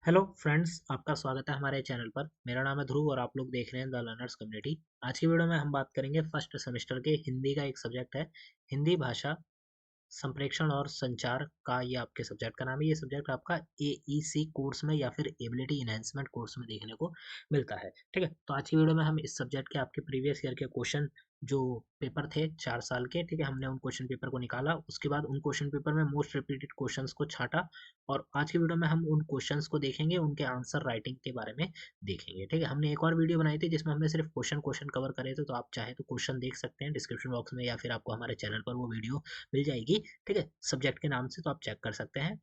Hello friends, आपका स्वागत है हमारे चैनल पर। मेरा नाम है ध्रुव और आप लोग देख रहे हैं द लर्नर्स कम्युनिटी। आज की वीडियो में हम बात करेंगे फर्स्ट सेमेस्टर के हिंदी का एक सब्जेक्ट है, हिंदी भाषा संप्रेषण और संचार का। ये आपके सब्जेक्ट का नाम है। ये सब्जेक्ट आपका एईसी कोर्स में या फिर एबिलिटी इनहेंसमेंट कोर्स में देखने को मिलता है। ठीक है, तो आज की वीडियो में हम इस सब्जेक्ट के आपके प्रीवियस ईयर के क्वेश्चन जो पेपर थे 4 साल के, ठीक है, हमने उन क्वेश्चन पेपर को निकाला। उसके बाद उन क्वेश्चन पेपर में मोस्ट रिपीटेड क्वेश्चंस को छांटा और आज की वीडियो में हम उन क्वेश्चंस को देखेंगे, उनके आंसर राइटिंग के बारे में देखेंगे। ठीक है, हमने एक और वीडियो बनाई थी जिसमें हमने सिर्फ क्वेश्चन क्वेश्चन कवर करे थे, तो आप चाहे तो क्वेश्चन देख सकते हैं डिस्क्रिप्शन बॉक्स में या फिर आपको हमारे चैनल पर वो वीडियो मिल जाएगी। ठीक है, सब्जेक्ट के नाम से, तो आप चेक कर सकते हैं।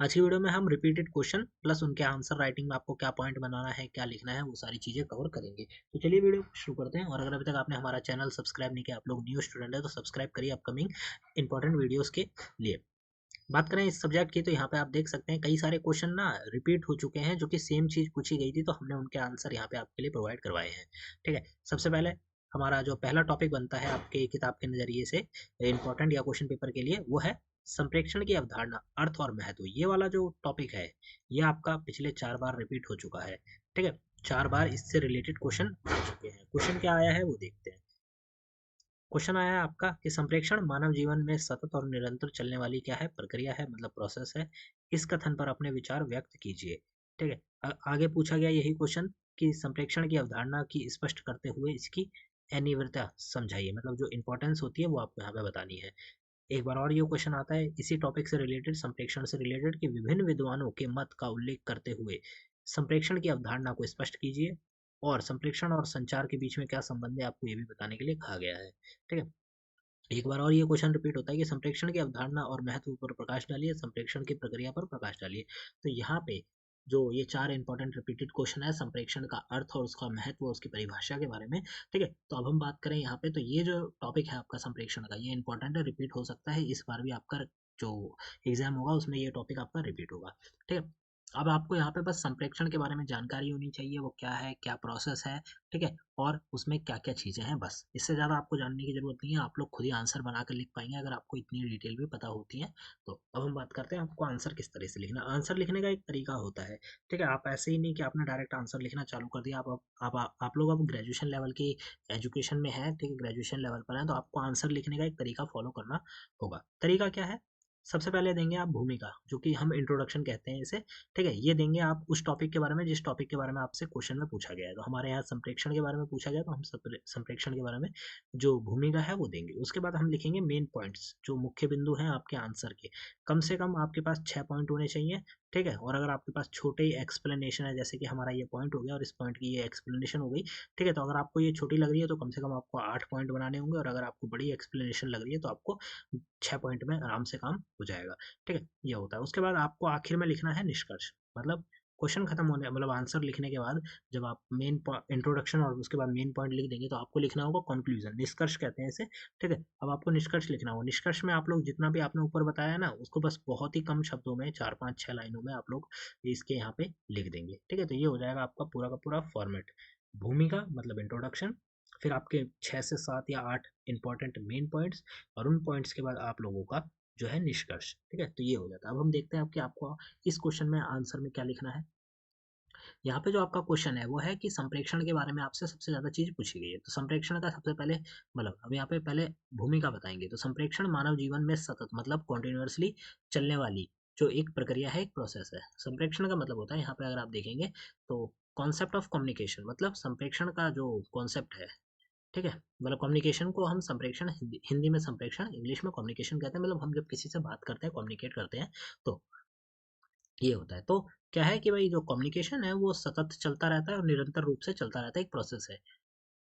आज की वीडियो में हम रिपीटेड क्वेश्चन प्लस उनके आंसर राइटिंग में आपको क्या पॉइंट बनाना है, क्या लिखना है, वो सारी चीजें कवर करेंगे। तो चलिए वीडियो शुरू करते हैं। और अगर अभी तक आपने हमारा चैनल सब्सक्राइब नहीं किया, आप लोग न्यू स्टूडेंट है तो सब्सक्राइब करिए अपकमिंग इंपॉर्टेंट वीडियोस के लिए। बात करें इस सब्जेक्ट की, तो यहाँ पे आप देख सकते हैं कई सारे क्वेश्चन ना रिपीट हो चुके हैं, जो कि सेम चीज पूछी गई थी, तो हमने उनके आंसर यहाँ पे आपके लिए प्रोवाइड करवाए हैं। ठीक है, सबसे पहले हमारा जो पहला टॉपिक बनता है आपके किताब के नजरिए से इंपॉर्टेंट या क्वेश्चन पेपर के लिए, वो है संप्रेक्षण की अवधारणा, अर्थ और महत्व। ये वाला जो टॉपिक है, ये आपका पिछले 4 बार रिपीट हो चुका है। ठीक है, 4 बार इससे रिलेटेड क्वेश्चन आ चुके हैं। क्वेश्चन क्या आया है वो देखते हैं। क्वेश्चन आया है आपका कि संप्रेक्षण मानव जीवन में सतत और निरंतर चलने वाली क्या है, प्रक्रिया है, मतलब प्रोसेस है। इस कथन पर अपने विचार व्यक्त कीजिए। ठीक है, आगे पूछा गया यही क्वेश्चन कि संप्रेक्षण की अवधारणा की स्पष्ट करते हुए इसकी अनिवार्यता समझाइए, मतलब जो इंपॉर्टेंस होती है वो आपको यहाँ पे बतानी है। एक बार और ये क्वेश्चन आता है इसी टॉपिक से रिलेटेड, संप्रेक्षण से रिलेटेड, कि विभिन्न विद्वानों के मत का उल्लेख करते हुए संप्रेक्षण की अवधारणा को स्पष्ट कीजिए और संप्रेक्षण और संचार के बीच में क्या संबंध है, आपको ये भी बताने के लिए कहा गया है। ठीक है, एक बार और ये क्वेश्चन रिपीट होता है कि संप्रेक्षण की अवधारणा और महत्व पर प्रकाश डालिए, संप्रेक्षण की प्रक्रिया पर प्रकाश डालिए। तो यहाँ पे जो ये 4 इंपॉर्टेंट रिपीटेड क्वेश्चन है संप्रेक्षण का अर्थ और उसका महत्व और उसकी परिभाषा के बारे में। ठीक है, तो अब हम बात करें यहाँ पे, तो ये जो टॉपिक है आपका संप्रेक्षण का, ये इंपॉर्टेंट है, रिपीट हो सकता है। इस बार भी आपका जो एग्जाम होगा उसमें ये टॉपिक आपका रिपीट होगा। ठीक है, अब आपको यहाँ पे बस संप्रेक्षण के बारे में जानकारी होनी चाहिए, वो क्या है, क्या प्रोसेस है। ठीक है, और उसमें क्या क्या चीज़ें हैं, बस इससे ज़्यादा आपको जानने की ज़रूरत नहीं है। आप लोग खुद ही आंसर बना कर लिख पाएंगे अगर आपको इतनी डिटेल भी पता होती है। तो अब हम बात करते हैं आपको आंसर किस तरह से लिखना। आंसर लिखने का एक तरीका होता है। ठीक है, आप ऐसे ही नहीं कि आपने डायरेक्ट आंसर लिखना चालू कर दिया। आप लोग अब ग्रेजुएशन लेवल की एजुकेशन में है, ठीक है, ग्रेजुएशन लेवल पर है, तो आपको आंसर लिखने का एक तरीका फॉलो करना होगा। तरीका क्या है? सबसे पहले देंगे आप भूमिका, जो कि हम इंट्रोडक्शन कहते हैं इसे। ठीक है, ये देंगे आप उस टॉपिक के बारे में जिस टॉपिक के बारे में आपसे क्वेश्चन में पूछा गया है। तो हमारे यहाँ संप्रेक्षण के बारे में पूछा गया, तो हम संप्रेक्षण के बारे में जो भूमिका है वो देंगे। उसके बाद हम लिखेंगे मेन पॉइंट्स, जो मुख्य बिंदु हैं आपके आंसर के। कम से कम आपके पास 6 पॉइंट होने चाहिए। ठीक है, और अगर आपके पास छोटे एक्सप्लेनेशन है, जैसे कि हमारा ये पॉइंट हो गया और इस पॉइंट की ये एक्सप्लेनेशन हो गई, ठीक है, तो अगर आपको ये छोटी लग रही है तो कम से कम आपको 8 पॉइंट बनाने होंगे, और अगर आपको बड़ी एक्सप्लेनेशन लग रही है तो आपको 6 पॉइंट में आराम से काम हो जाएगा। ठीक है, ये होता है। उसके बाद आपको आखिर में लिखना है निष्कर्ष, मतलब क्वेश्चन खत्म होने, मतलब आंसर लिखने के बाद जब आप मेन इंट्रोडक्शन और उसके बाद मेन पॉइंट लिख देंगे, तो आपको लिखना होगा कंक्लूजन, निष्कर्ष कहते हैं इसे। ठीक है, अब आपको निष्कर्ष लिखना होगा। निष्कर्ष में आप लोग जितना भी आपने ऊपर बताया ना, उसको बस बहुत ही कम शब्दों में, 4 5 6 लाइनों में आप लोग इसके यहाँ पे लिख देंगे। ठीक है, तो ये हो जाएगा आपका पूरा का पूरा फॉर्मेट। भूमिका मतलब इंट्रोडक्शन, फिर आपके 6 से 7 या 8 इंपॉर्टेंट मेन पॉइंट्स, और उन पॉइंट्स के बाद आप लोगों का जो है निष्कर्ष। ठीक है, तो ये हो जाता है। अब हम देखते हैं कि आपको इस क्वेश्चन में आंसर में क्या लिखना है। यहाँ पे जो आपका क्वेश्चन है वो है कि संप्रेक्षण के बारे में आपसे सबसे ज्यादा चीज पूछी गई है। तो संप्रेक्षण का सबसे पहले, मतलब अब यहाँ पे पहले भूमिका बताएंगे। तो संप्रेक्षण मानव जीवन में सतत, मतलब कॉन्टिन्यूसली चलने वाली जो एक प्रक्रिया है, एक प्रोसेस है। संप्रेक्षण का मतलब होता है, यहाँ पे अगर आप देखेंगे तो कॉन्सेप्ट ऑफ कम्युनिकेशन, मतलब संप्रेक्षण का जो कॉन्सेप्ट है। ठीक है, मतलब कम्युनिकेशन को हम संप्रेक्षण, हिंदी में संप्रेक्षण, इंग्लिश में कम्युनिकेशन कहते हैं। मतलब हम जब किसी से बात करते हैं, कम्युनिकेट करते हैं, तो ये होता है। तो क्या है कि भाई जो कम्युनिकेशन है वो सतत चलता रहता है और निरंतर रूप से चलता रहता है, एक प्रोसेस है।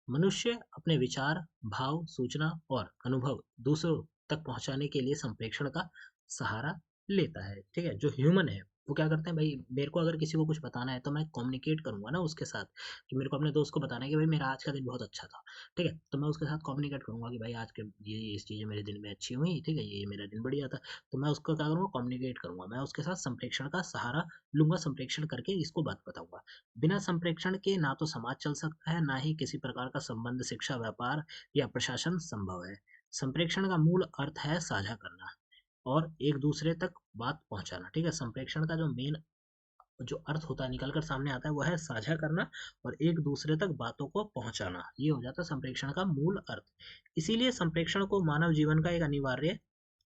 मनुष्य अपने विचार, भाव, सूचना और अनुभव दूसरों तक पहुंचाने के लिए संप्रेषण का सहारा लेता है। ठीक है, जो ह्यूमन है वो क्या करते हैं भाई, मेरे को अगर किसी को कुछ बताना है तो मैं कम्युनिकेट करूंगा ना उसके साथ, कि मेरे को अपने दोस्त को बताना है कि भाई मेरा आज का दिन बहुत अच्छा था। ठीक है, तो मैं उसके साथ कम्युनिकेट करूंगा कि भाई आज के ये इस चीज़ें मेरे दिन में अच्छी हुई। ठीक है, ये मेरा दिन बढ़िया था। तो मैं उसको क्या करूंगा, कम्युनिकेट करूंगा, मैं उसके साथ संप्रेक्षण का सहारा लूंगा, संप्रेक्षण करके इसको बात बताऊंगा। बिना संप्रेक्षण के ना तो समाज चल सकता है, ना ही किसी प्रकार का संबंध, शिक्षा, व्यापार या प्रशासन संभव है। संप्रेक्षण का मूल अर्थ है साझा करना और एक दूसरे तक बात पहुंचाना। ठीक है, संप्रेक्षण का जो मेन जो अर्थ होता है निकल कर सामने आता है वो है साझा करना और एक दूसरे तक बातों को पहुंचाना। ये हो जाता है संप्रेषण का मूल अर्थ। इसीलिए संप्रेषण को मानव जीवन का एक अनिवार्य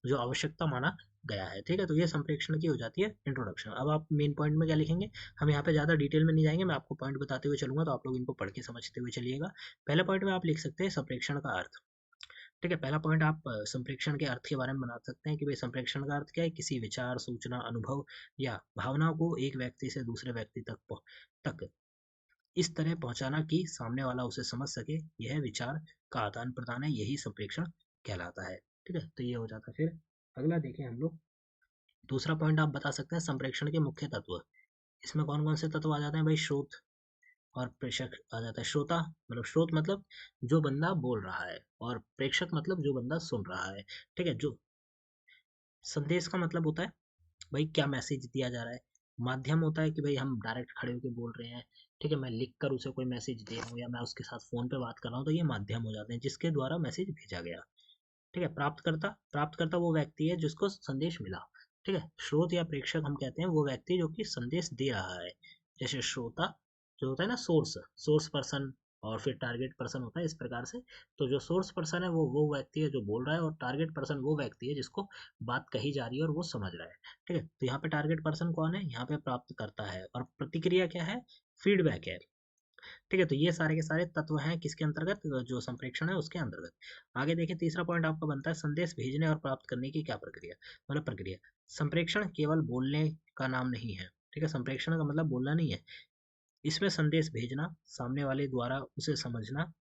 जो आवश्यकता माना गया है। ठीक है, तो ये संप्रेषण की हो जाती है इंट्रोडक्शन। अब आप मेन पॉइंट में क्या लिखेंगे, हम यहाँ पे ज़्यादा डिटेल में नहीं जाएंगे, मैं आपको पॉइंट बताते हुए चलूंगा, तो आप लोग इनको पढ़ के समझते हुए चलिएगा। पहले पॉइंट में आप लिख सकते हैं संप्रेषण का अर्थ। ठीक है, पहला पॉइंट आप संप्रेषण के अर्थ के बारे में बना सकते हैं कि भाई संप्रेषण का अर्थ क्या है, किसी विचार, सूचना, अनुभव या भावना को एक व्यक्ति से दूसरे व्यक्ति तक इस तरह पहुंचाना कि सामने वाला उसे समझ सके। यह विचार का आदान प्रदान है, यही संप्रेषण कहलाता है। ठीक है, तो ये हो जाता है। फिर अगला देखें हम लोग, दूसरा पॉइंट आप बता सकते हैं संप्रेषण के मुख्य तत्व। इसमें कौन कौन से तत्व आ जाते हैं भाई, स्रोत और प्रेषक आ जाता है। श्रोता मतलब, स्रोत मतलब जो बंदा बोल रहा है, और प्रेषक मतलब जो बंदा सुन रहा है। ठीक है, जो संदेश का मतलब होता है भाई क्या मैसेज दिया जा रहा है। माध्यम होता है कि भाई हम डायरेक्ट खड़े होकर बोल रहे हैं, ठीक है, मैं लिख कर उसे कोई मैसेज दे रहा हूँ या मैं उसके साथ फोन पे बात कर रहा हूँ, तो ये माध्यम हो जाते हैं जिसके द्वारा मैसेज भेजा गया। ठीक है, प्राप्तकर्ता, प्राप्तकर्ता वो व्यक्ति है जिसको संदेश मिला। ठीक है, स्रोत या प्रेषक हम कहते हैं वो व्यक्ति जो कि संदेश दे रहा है। जैसे श्रोता जो होता है ना, सोर्स, सोर्स पर्सन, और फिर टारगेट पर्सन होता है, इस प्रकार से। तो जो सोर्स पर्सन है वो व्यक्ति है जो बोल रहा है, और टारगेट पर्सन वो व्यक्ति है जिसको बात कही जा रही है और वो समझ रहा है। ठीक है, तो यहाँ पे टारगेट पर्सन कौन है, यहाँ पे प्राप्त करता है, और प्रतिक्रिया क्या है, फीडबैक है। ठीक है, तो ये सारे के सारे तत्व हैं किसके अंतर्गत, जो संप्रेषण है उसके अंतर्गत। आगे देखिए, तीसरा पॉइंट आपका बनता है संदेश भेजने और प्राप्त करने की क्या प्रक्रिया, मतलब प्रक्रिया। संप्रेषण केवल बोलने का नाम नहीं है। ठीक है, संप्रेषण का मतलब बोलना नहीं है, इसमें संदेश भेजना, सामने वाले द्वारा उसे समझना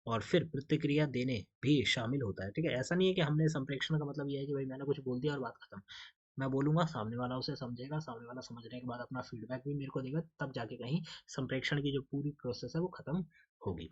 और फिर प्रतिक्रिया देने भी शामिल होता है। ठीक है, ऐसा नहीं है कि हमने संप्रेषण का मतलब ये है कि भाई मैंने कुछ बोल दिया और बात खत्म। मैं बोलूंगा, सामने वाला उसे समझेगा, सामने वाला समझने के बाद अपना फीडबैक भी मेरे को देगा, तब जाके कहीं संप्रेषण की जो पूरी प्रोसेस है वो खत्म होगी।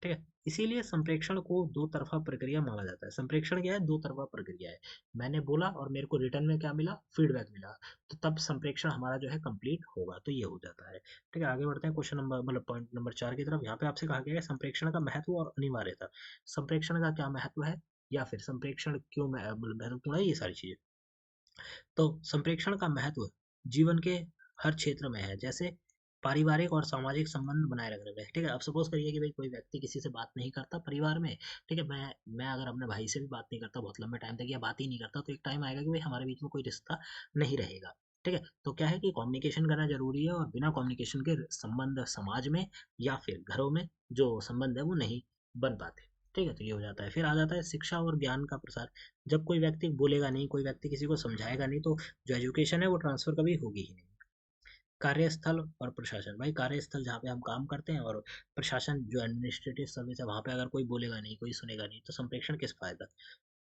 ठीक है, इसीलिए संप्रेषण को दो तरफा प्रक्रिया माना जाता है। संप्रेषण क्या है, दो तरफा प्रक्रिया है। मैंने बोला और मेरे को रिटर्न में क्या मिला, फीडबैक मिला, तो तब संप्रेषण हमारा जो है कंप्लीट होगा। तो ये हो जाता है। ठीक है, आगे बढ़ते हैं क्वेश्चन नंबर, मतलब पॉइंट नंबर 4 की तरफ। यहाँ पे आपसे कहा गया है संप्रेषण का महत्व और अनिवार्यता। संप्रेषण का क्या महत्व है, या फिर संप्रेषण क्यों महत्वपूर्ण है, ये सारी चीजें। तो संप्रेषण का महत्व जीवन के हर क्षेत्र में है, जैसे पारिवारिक और सामाजिक संबंध बनाए रखने में। ठीक है, अब सपोज करिए कि भाई कोई व्यक्ति किसी से बात नहीं करता परिवार में। ठीक है, मैं अगर अपने भाई से भी बात नहीं करता बहुत लंबे टाइम तक, या बात ही नहीं करता, तो एक टाइम आएगा कि भाई हमारे बीच में कोई रिश्ता नहीं रहेगा। ठीक है, तो क्या है कि कम्युनिकेशन करना जरूरी है, और बिना कम्युनिकेशन के संबंध समाज में या फिर घरों में जो संबंध है वो नहीं बन पाते। ठीक है, तो ये हो जाता है। फिर आ जाता है शिक्षा और ज्ञान का प्रसार। जब कोई व्यक्ति बोलेगा नहीं, कोई व्यक्ति किसी को समझाएगा नहीं, तो जो एजुकेशन है वो ट्रांसफर कभी होगी ही नहीं। कार्यस्थल और प्रशासन, भाई कार्यस्थल जहाँ पे हम काम करते हैं, और प्रशासन जो एडमिनिस्ट्रेटिव सर्विस है, वहाँ पे अगर कोई बोलेगा नहीं, कोई सुनेगा नहीं, तो संप्रेषण किस फायदा।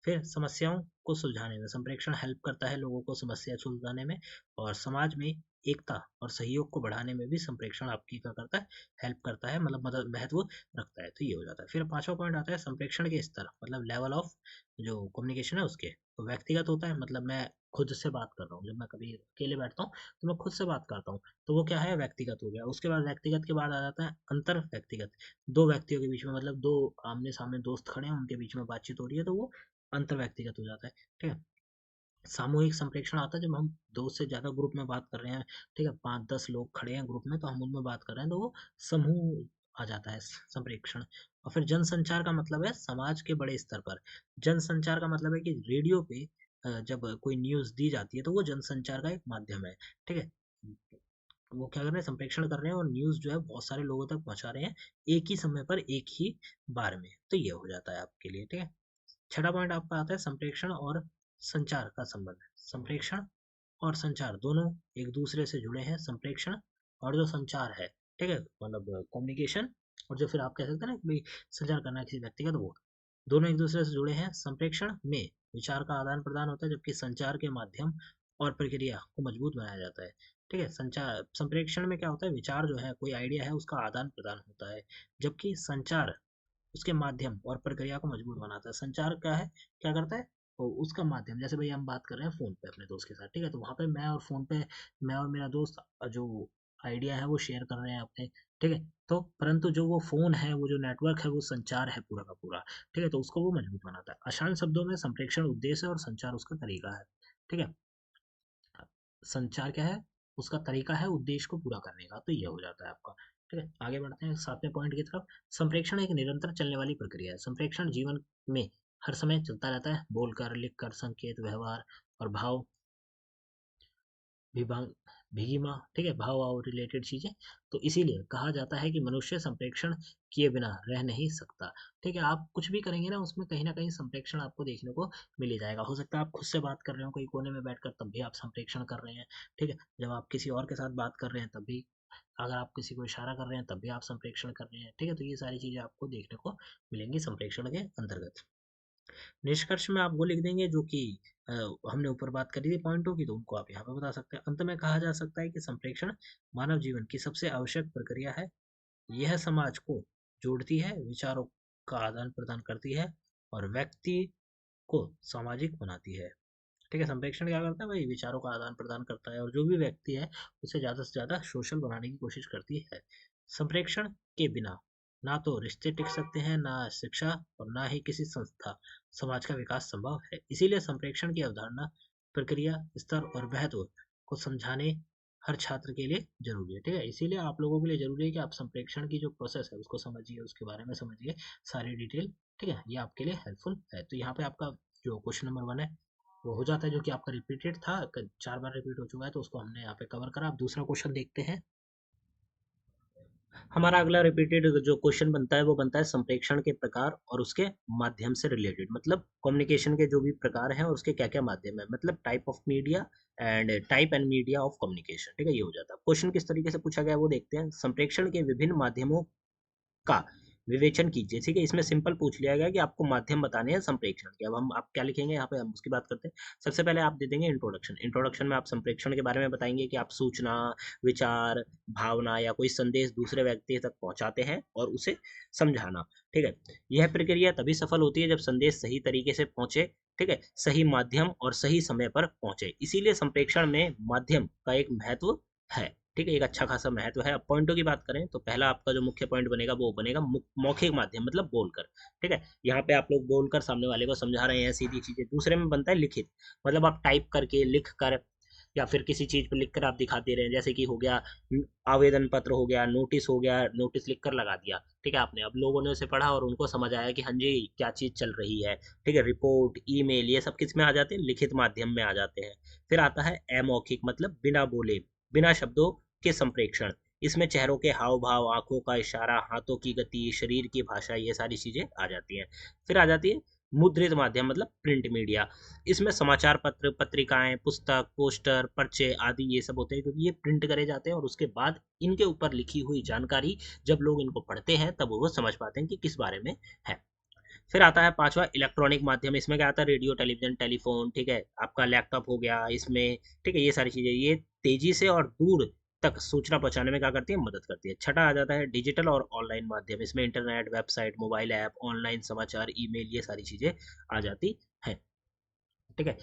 फिर समस्याओं को सुलझाने में संप्रेषण हेल्प करता है लोगों को समस्या सुलझाने में, और समाज में एकता और सहयोग को बढ़ाने में भी संप्रेषण आपकी क्या करता है, हेल्प करता है, मतलब मदद महत्व रखता है। तो ये हो जाता है। फिर पांचवा पॉइंट आता है संप्रेषण के स्तर, मतलब लेवल ऑफ जो कम्युनिकेशन है उसके। तो व्यक्तिगत होता है, मतलब मैं खुद से बात कर रहा हूँ, जब मैं कभी अकेले बैठता हूँ तो मैं खुद से बात करता हूँ, तो वो क्या है, व्यक्तिगत हो गया। उसके बाद व्यक्तिगत के बाद आ जाता है अंतर व्यक्तिगत, दो व्यक्तियों के बीच में, मतलब दो आमने सामने दोस्त खड़े हैं, उनके बीच में बातचीत हो रही है, तो वो अंतर व्यक्तिगत हो जाता है। ठीक है, सामूहिक संप्रेषण आता है जब हम दो से ज्यादा ग्रुप में बात कर रहे हैं। ठीक है, 5-10 लोग खड़े हैं ग्रुप में, तो हम उनमें बात कर रहे हैं, तो वो समूह आ जाता है संप्रेषण। और फिर जनसंचार का मतलब है समाज के बड़े स्तर पर। जनसंचार का मतलब है कि रेडियो पे जब कोई न्यूज दी जाती है, तो वो जनसंचार का एक माध्यम है। ठीक है, वो क्या कर रहे हैं, संप्रेषण कर रहे हैं, और न्यूज जो है बहुत सारे लोगों तक पहुंचा रहे हैं एक ही समय पर, एक ही बार में। तो ये हो जाता है आपके लिए। ठीक है, छठा पॉइंट आपका आता है संप्रेषण और संचार का संबंध। संप्रेषण और संचार दोनों एक दूसरे से जुड़े हैं। संप्रेषण और जो संचार है, ठीक है, मतलब कम्युनिकेशन, और जो फिर आप कह सकते हैं ना कि भाई संचार करना है किसी व्यक्ति का, तो वो दोनों एक दूसरे से जुड़े हैं। संप्रेषण में विचार का आदान प्रदान होता है, जबकि संचार के माध्यम और प्रक्रिया को मजबूत बनाया जाता है। ठीक है, संचार संप्रेषण में क्या होता है, विचार जो है, कोई आइडिया है, उसका आदान प्रदान होता है, जबकि संचार उसके माध्यम और प्रक्रिया को मजबूत बनाता है। संचार क्या है, क्या करता है, तो उसका माध्यम, जैसे भाई हम बात कर रहे हैं फोन पे अपने दोस्त के साथ, ठीक है, तो वहां पे मैं और फोन पे मैं और मेरा दोस्त जो आइडिया है वो शेयर कर रहे हैं अपने। ठीक है, तो परंतु जो वो फोन है, वो जो नेटवर्क है, वो संचार है पूरा का पूरा। ठीक है, तो उसको वो मजबूत बनाता है। आसान शब्दों में संप्रेषण उद्देश्य है और संचार उसका तरीका है। ठीक है, संचार क्या है, उसका तरीका है उद्देश्य को पूरा करने का। तो ये हो जाता है आपका। ठीक है, आगे बढ़ते हैं 7वें पॉइंट की तरफ। संप्रेक्षण एक निरंतर चलने वाली प्रक्रिया है। संप्रेक्षण जीवन में हर समय चलता रहता है। बोलकर, लिखकर, संकेत, व्यवहार और भाव विभाग भीमा, ठीक है, भाव और रिलेटेड चीजें। तो इसीलिए कहा जाता है कि मनुष्य संप्रेक्षण किए बिना रह नहीं सकता। ठीक है, आप कुछ भी करेंगे ना उसमें कहीं ना कहीं संप्रेक्षण आपको देखने को मिल ही जाएगा। हो सकता है आप खुद से बात कर रहे हो कहीं कोने में बैठकर, तब भी आप संप्रेक्षण कर रहे हैं। ठीक है, जब आप किसी और के साथ बात कर रहे हैं तब भी, अगर आप किसी को इशारा कर रहे हैं तब भी आप संप्रेक्षण कर रहे हैं। ठीक है, तो ये सारी चीजें आपको देखने को मिलेंगी संप्रेक्षण के अंतर्गत। निष्कर्ष में आप वो लिख देंगे जो कि अ, हमने ऊपर बात करी थी पॉइंटों की, तो उनको आप यहाँ पे बता सकते हैं। अंत में कहा जा सकता है कि संप्रेक्षण मानव जीवन की सबसे आवश्यक प्रक्रिया है। यह समाज को जोड़ती है, विचारों का आदान प्रदान करती है और व्यक्ति को सामाजिक बनाती है। ठीक है, संप्रेक्षण क्या करता है भाई, विचारों का आदान प्रदान करता है और जो भी व्यक्ति है उसे ज़्यादा से ज़्यादा सोशल बनाने की कोशिश करती है। संप्रेक्षण के बिना ना तो रिश्ते टिक सकते हैं, ना शिक्षा और ना ही किसी संस्था समाज का विकास संभव है। इसीलिए संप्रेक्षण की अवधारणा, प्रक्रिया, स्तर और महत्व को समझाने हर छात्र के लिए जरूरी है। ठीक है, इसीलिए आप लोगों के लिए जरूरी है कि आप संप्रेक्षण की जो प्रोसेस है उसको समझिए, उसके बारे में समझिए सारी डिटेल। ठीक है, ये आपके लिए हेल्पफुल है। तो यहाँ पे आपका जो क्वेश्चन नंबर 1 है वो हो जाता है, जो कि आपका रिपीटेड था, 4 बार रिपीट हो चुका है, तो उसको हमने यहाँ पे कवर करा। अब दूसरा क्वेश्चन देखते हैं। हमारा अगला रिपीटेड जो क्वेश्चन बनता है वो बनता है संप्रेक्षण के प्रकार और उसके माध्यम से रिलेटेड, मतलब कम्युनिकेशन के जो भी प्रकार हैं और उसके क्या क्या माध्यम है, मतलब type and media of communication. ठीक है, ये हो जाता है। क्वेश्चन किस तरीके से पूछा गया है वो देखते हैं। संप्रेक्षण के विभिन्न माध्यमों का विवेचन कीजिए। ठीक है, इसमें सिंपल पूछ लिया गया कि आपको माध्यम बताने हैं संप्रेक्षण के। अब हम आप क्या लिखेंगे यहाँ पे, हम उसकी बात करते हैं। सबसे पहले आप दे देंगे इंट्रोडक्शन। इंट्रोडक्शन में आप संप्रेक्षण के बारे में बताएंगे कि आप सूचना, विचार, भावना या कोई संदेश दूसरे व्यक्ति तक पहुंचाते हैं और उसे समझाना। ठीक है, यह प्रक्रिया तभी सफल होती है जब संदेश सही तरीके से पहुंचे। ठीक है, सही माध्यम और सही समय पर पहुंचे। इसीलिए संप्रेक्षण में माध्यम का एक महत्व है। ठीक है, एक अच्छा खासा महत्व है। अब पॉइंटों की बात करें तो पहला आपका जो मुख्य पॉइंट बनेगा वो बनेगा मौखिक माध्यम, मतलब बोलकर। ठीक है, यहाँ पे आप लोग बोलकर सामने वाले को समझा रहे हैं सीधी चीजें। दूसरे में बनता है लिखित, मतलब आप टाइप करके, लिख कर या फिर किसी चीज पर लिख कर आप दिखा दे रहे हैं। जैसे कि हो गया आवेदन पत्र, हो गया नोटिस, हो गया नोटिस लिख कर लगा दिया। ठीक है, आपने, अब लोगों ने उसे पढ़ा और उनको समझ आया कि हाँ जी क्या चीज चल रही है। ठीक है, रिपोर्ट, ईमेल, ये सब किस में आ जाते हैं, लिखित माध्यम में आ जाते हैं। फिर आता है अमौखिक, मतलब बिना बोले, बिना शब्दों के संप्रेक्षण। इसमें चेहरों के हाव भाव, आंखों का इशारा, हाथों की गति, शरीर की भाषा, ये सारी चीजें आ जाती हैं। फिर आ जाती है मुद्रित माध्यम, मतलब प्रिंट मीडिया। इसमें समाचार पत्र, पत्रिकाएं, पुस्तक, पोस्टर, पर्चे आदि ये सब होते हैं, क्योंकि ये प्रिंट करे जाते हैं और उसके बाद इनके ऊपर लिखी हुई जानकारी जब लोग इनको पढ़ते हैं तब वो समझ पाते हैं कि किस बारे में है। फिर आता है पांचवा इलेक्ट्रॉनिक माध्यम। इसमें क्या आता है, रेडियो, टेलीविजन, टेलीफोन। ठीक है, आपका लैपटॉप हो गया इसमें। ठीक है, ये सारी चीजें ये तेजी से और दूर तक सूचना पहुंचाने में क्या करती है, मदद करती है। छठा आ जाता है डिजिटल और ऑनलाइन माध्यम। इसमें internet, website, mobile app, online समाचार, ईमेल, ये सारी चीजें आ जाती है। ठीक है,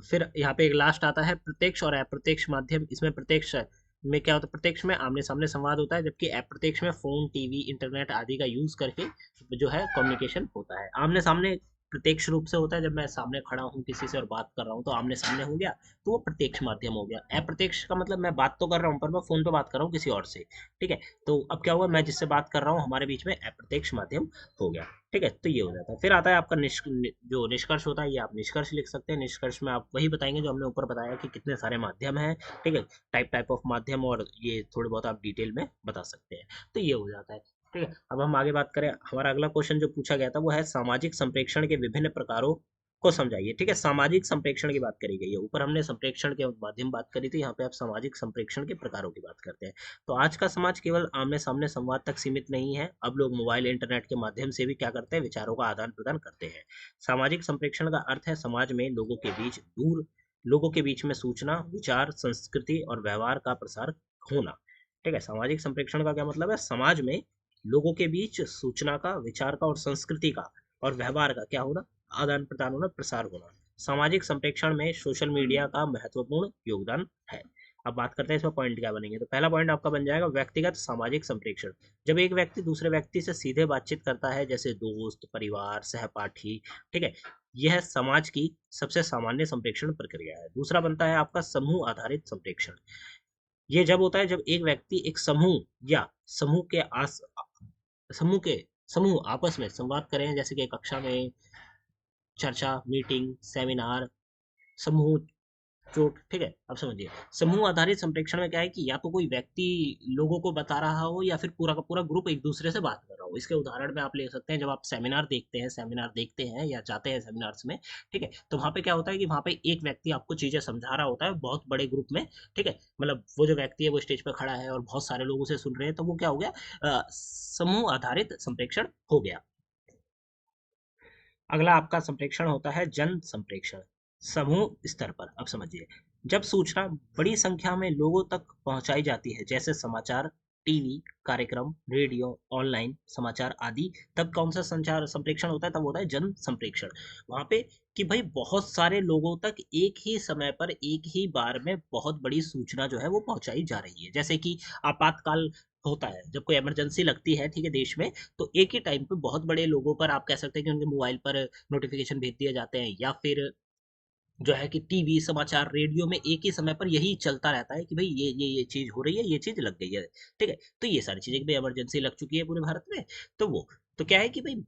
फिर यहाँ पे एक लास्ट आता है प्रत्यक्ष और अप्रत्यक्ष माध्यम। इसमें प्रत्यक्ष में क्या होता है, प्रत्यक्ष में आमने सामने संवाद होता है, जबकि अप्रत्यक्ष में फोन, टीवी, इंटरनेट आदि का यूज करके जो है कम्युनिकेशन होता है। आमने सामने प्रत्यक्ष रूप से होता है, जब मैं सामने खड़ा हूँ किसी से और बात कर रहा हूँ तो आमने सामने हो गया, तो वो प्रत्यक्ष माध्यम हो गया। अप्रत्यक्ष का मतलब मैं बात तो कर रहा हूँ पर मैं फोन पे बात कर रहा हूँ किसी और से। ठीक है, तो अब क्या हुआ, मैं जिससे बात कर रहा हूँ हमारे बीच में अप्रत्यक्ष माध्यम हो गया। ठीक है, तो ये हो जाता है। फिर आता है आपका जो निष्कर्ष होता है, ये आप निष्कर्ष लिख सकते हैं। निष्कर्ष में आप वही बताएंगे जो हमने ऊपर बताया कि कितने सारे माध्यम हैं। ठीक है, टाइप ऑफ माध्यम, और ये थोड़े बहुत आप डिटेल में बता सकते हैं। तो ये हो जाता है। ठीक है, अब हम आगे बात करें। हमारा अगला क्वेश्चन जो पूछा गया था वो है सामाजिक संप्रेक्षण के विभिन्न प्रकारों को समझाइए। ठीक है, सामाजिक संप्रेक्षण की बात करी गई है। ऊपर हमने संप्रेक्षण के माध्यम बात करी थी, यहाँ पे आप सामाजिक संप्रेक्षण के प्रकारों की बात करते हैं। तो आज का समाज केवल आमने सामने संवाद तक सीमित नहीं है। अब लोग मोबाइल, इंटरनेट के माध्यम से भी क्या करते हैं, विचारों का आदान प्रदान करते हैं। सामाजिक संप्रेक्षण का अर्थ है समाज में लोगों के बीच में सूचना, विचार, संस्कृति और व्यवहार का प्रसार होना। ठीक है, सामाजिक संप्रेक्षण का क्या मतलब है, समाज में लोगों के बीच सूचना का, विचार का और संस्कृति का और व्यवहार का क्या होना, आदान प्रदान होना, प्रसार होना। सामाजिक संप्रेक्षण में सोशल मीडिया का महत्वपूर्ण योगदान है। अब बात करते हैं इसमें पॉइंट क्या बनेंगे। तो पहला पॉइंट आपका बन जाएगा व्यक्तिगत सामाजिक संप्रेक्षण। जब एक व्यक्ति दूसरे व्यक्ति से सीधे बातचीत करता है, जैसे दोस्त, परिवार, सहपाठी। ठीक है, यह समाज की सबसे सामान्य संप्रेक्षण प्रक्रिया है। दूसरा बनता है आपका समूह आधारित संप्रेक्षण। ये जब होता है जब एक व्यक्ति एक समूह या समूह के आस समूह के समूह आपस में संवाद करें, जैसे कि कक्षा में चर्चा, मीटिंग, सेमिनार, समूह चोट, ठीक है, अब समझिए। समूह आधारित संप्रेषण में क्या है कि या तो कोई व्यक्ति लोगों को बता रहा हो या फिर पूरा का पूरा ग्रुप एक दूसरे से बात कर रहा हो। इसके उदाहरण में आप ले सकते हैं, जब आप सेमिनार देखते हैं या जाते हैं सेमिनार्स में, ठीक है, तो वहां पे क्या होता है कि वहां पे एक व्यक्ति आपको चीजें समझा रहा होता है बहुत बड़े ग्रुप में, ठीक है, मतलब वो जो व्यक्ति है वो स्टेज पे खड़ा है और बहुत सारे लोग उसे सुन रहे हैं, तो वो क्या हो गया, समूह आधारित संप्रेषण हो गया। अगला आपका संप्रेषण होता है जन संप्रेषण, समूह स्तर पर। अब समझिए, जब सूचना बड़ी संख्या में लोगों तक पहुंचाई जाती है, जैसे समाचार, टीवी कार्यक्रम, रेडियो, ऑनलाइन समाचार आदि, तब कौन सा संचार संप्रेषण होता है? तब होता है जन संप्रेषण। वहां पे कि भाई बहुत सारे लोगों तक एक ही समय पर एक ही बार में बहुत बड़ी सूचना जो है वो पहुंचाई जा रही है। जैसे कि आपातकाल होता है, जब कोई इमरजेंसी लगती है, ठीक है, देश में, तो एक ही टाइम पे बहुत बड़े लोगों पर आप कह सकते हैं कि उनके मोबाइल पर नोटिफिकेशन भेज दिए जाते हैं, या फिर जो है कि टीवी समाचार रेडियो में एक ही समय पर यही चलता रहता है कि भाई ये चीज हो रही है, ये चीज लग गई है, ठीक है। तो ये सारी चीजें कि भाई इमरजेंसी लग चुकी है पूरे भारत में, तो वो, तो क्या है कि भाई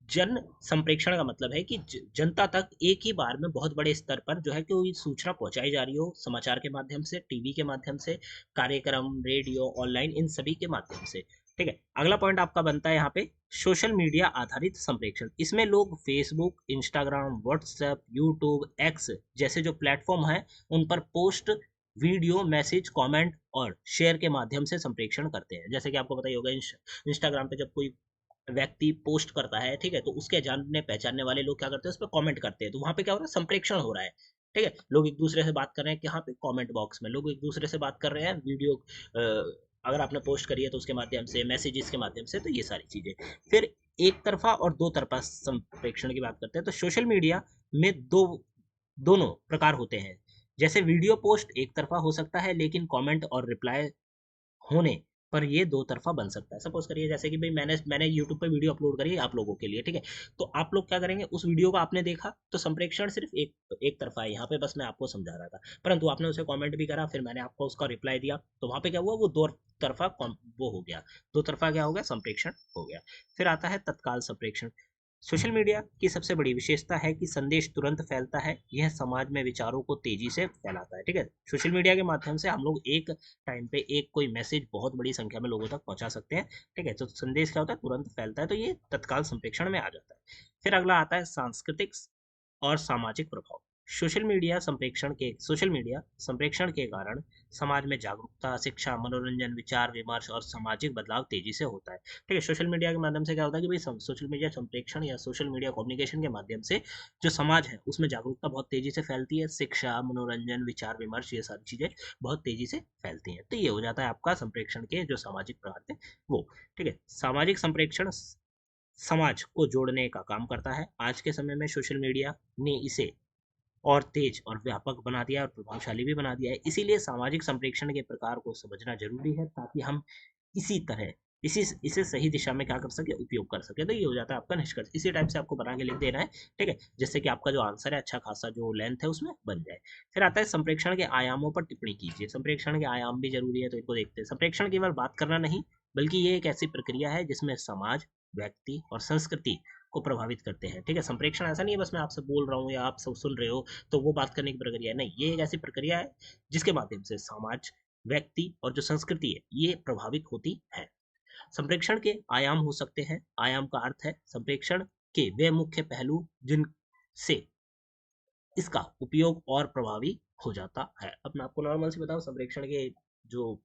जन संप्रेषण का मतलब है कि जनता तक एक ही बार में बहुत बड़े स्तर पर जो है कि कोई सूचना पहुंचाई जा रही हो, समाचार के माध्यम से, टीवी के माध्यम से, कार्यक्रम, रेडियो, ऑनलाइन, इन सभी के माध्यम से, ठीक है। अगला पॉइंट आपका बनता है यहाँ पे सोशल मीडिया आधारित संप्रेषण। इसमें लोग Facebook, Instagram, WhatsApp, YouTube, x जैसे जो प्लेटफॉर्म है उन पर पोस्ट, वीडियो, मैसेज, कमेंट और शेयर के माध्यम से संप्रेषण करते हैं। जैसे कि आपको पता ही होगा, इंस्टाग्राम पे जब कोई व्यक्ति पोस्ट करता है, ठीक है, तो उसके जानने पहचानने वाले लोग क्या करते हैं, उस पर कमेंट करते हैं, तो वहां पे क्या हो रहा है, संप्रेषण हो रहा है, ठीक है। लोग एक दूसरे से बात कर रहे हैं, यहाँ पे कमेंट बॉक्स में लोग एक दूसरे से बात कर रहे हैं, वीडियो अगर आपने पोस्ट करी है तो उसके माध्यम से, मैसेजेस के माध्यम से, तो ये सारी चीजें। फिर एक तरफा और दो तरफा संप्रेषण की बात करते हैं, तो सोशल मीडिया में दोनों प्रकार होते हैं। जैसे वीडियो पोस्ट एक तरफा हो सकता है, लेकिन कमेंट और रिप्लाई होने पर ये दो तरफा बन सकता है। सपोज करिए जैसे कि भाई मैंने यूट्यूब पे वीडियो अपलोड करी है आप लोगों के लिए, ठीक है, तो आप लोग क्या करेंगे, उस वीडियो को आपने देखा तो संप्रेषण सिर्फ एक तरफा है, यहाँ पे बस मैं आपको समझा रहा था, परंतु आपने उसे कमेंट भी करा, फिर मैंने आपको उसका रिप्लाई दिया, तो वहां पे क्या हुआ, वो दो तरफा वो हो गया, दो तरफा क्या हो गया, संप्रेषण हो गया। फिर आता है तत्काल संप्रेषण। सोशल मीडिया की सबसे बड़ी विशेषता है कि संदेश तुरंत फैलता है, यह समाज में विचारों को तेजी से फैलाता है, ठीक है। सोशल मीडिया के माध्यम से हम लोग एक टाइम पे एक कोई मैसेज बहुत बड़ी संख्या में लोगों तक पहुंचा सकते हैं, ठीक है, तो संदेश क्या होता है, तुरंत फैलता है, तो ये तत्काल संप्रेषण में आ जाता है। फिर अगला आता है सांस्कृतिक और सामाजिक प्रभाव। सोशल मीडिया संप्रेषण के कारण समाज में जागरूकता, शिक्षा, मनोरंजन, विचार विमर्श और सामाजिक बदलाव तेजी से होता है, ठीक है। सोशल मीडिया के माध्यम से क्या होता है कि भाई सोशल मीडिया संप्रेषण या सोशल मीडिया कम्युनिकेशन के माध्यम से जो समाज है उसमें जागरूकता बहुत तेजी से फैलती है, शिक्षा, मनोरंजन, विचार विमर्श, ये सारी चीजें बहुत तेजी से फैलती हैं, तो ये हो जाता है आपका संप्रेषण के जो सामाजिक प्रकार थे वो, ठीक है। सामाजिक संप्रेषण समाज को जोड़ने का काम करता है। आज के समय में सोशल मीडिया ने इसे और तेज और व्यापक बना दिया है और प्रभावशाली भी बना दिया है। इसीलिए सामाजिक संप्रेषण के प्रकार को समझना जरूरी है, ताकि हम इसी तरह इसे सही दिशा में क्या कर सके, उपयोग कर सके। तो ये हो जाता है आपका निष्कर्ष। इसी टाइप से आपको बना के लिख देना है, ठीक है, जिससे कि आपका जो आंसर है अच्छा खासा जो लेंथ है उसमें बन जाए। फिर आता है संप्रेषण के आयामों पर टिप्पणी कीजिए। संप्रेषण के आयाम भी जरूरी है, तो इनको देखते हैं। संप्रेषण केवल बात करना नहीं, बल्कि ये एक ऐसी प्रक्रिया है जिसमें समाज, व्यक्ति और संस्कृति को प्रभावित करते हैं, ठीक है। संप्रेषण ऐसा नहीं है बस मैं आपसे बोल रहा हूँ या आप सब सुन रहे हो तो वो बात करने की प्रक्रिया है, नहीं, ये एक ऐसी प्रक्रिया है जिसके माध्यम से समाज, व्यक्ति और जो संस्कृति है ये प्रभावित होती है। संप्रेषण के आयाम हो सकते हैं। आयाम का अर्थ है संप्रेषण के वे मुख्य पहलू जिनसे इसका उपयोग और प्रभावी हो जाता है। अब मैं आपको नॉर्मल से बताऊं, संप्रेषण के जो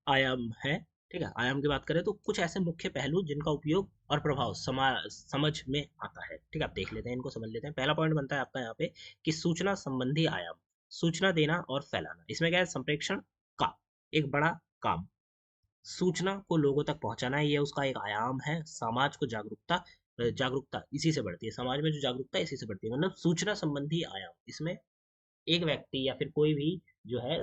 आयाम है, ठीक है, आयाम की बात करें तो कुछ ऐसे मुख्य पहलू जिनका उपयोग और प्रभाव समझ में आता है, ठीक है। आप देख लेते हैं, इनको समझ लेते हैं। पहला पॉइंट बनता है आपका यहाँ पे कि सूचना संबंधी आयाम, सूचना देना और फैलाना। इसमें क्या है, संप्रेषण का एक बड़ा काम सूचना को लोगों तक पहुंचाना है, ये उसका एक आयाम है। समाज को जागरूकता इसी से बढ़ती है, समाज में जो जागरूकता है इसी से बढ़ती है, मतलब सूचना संबंधी आयाम। इसमें एक व्यक्ति या फिर कोई भी जो है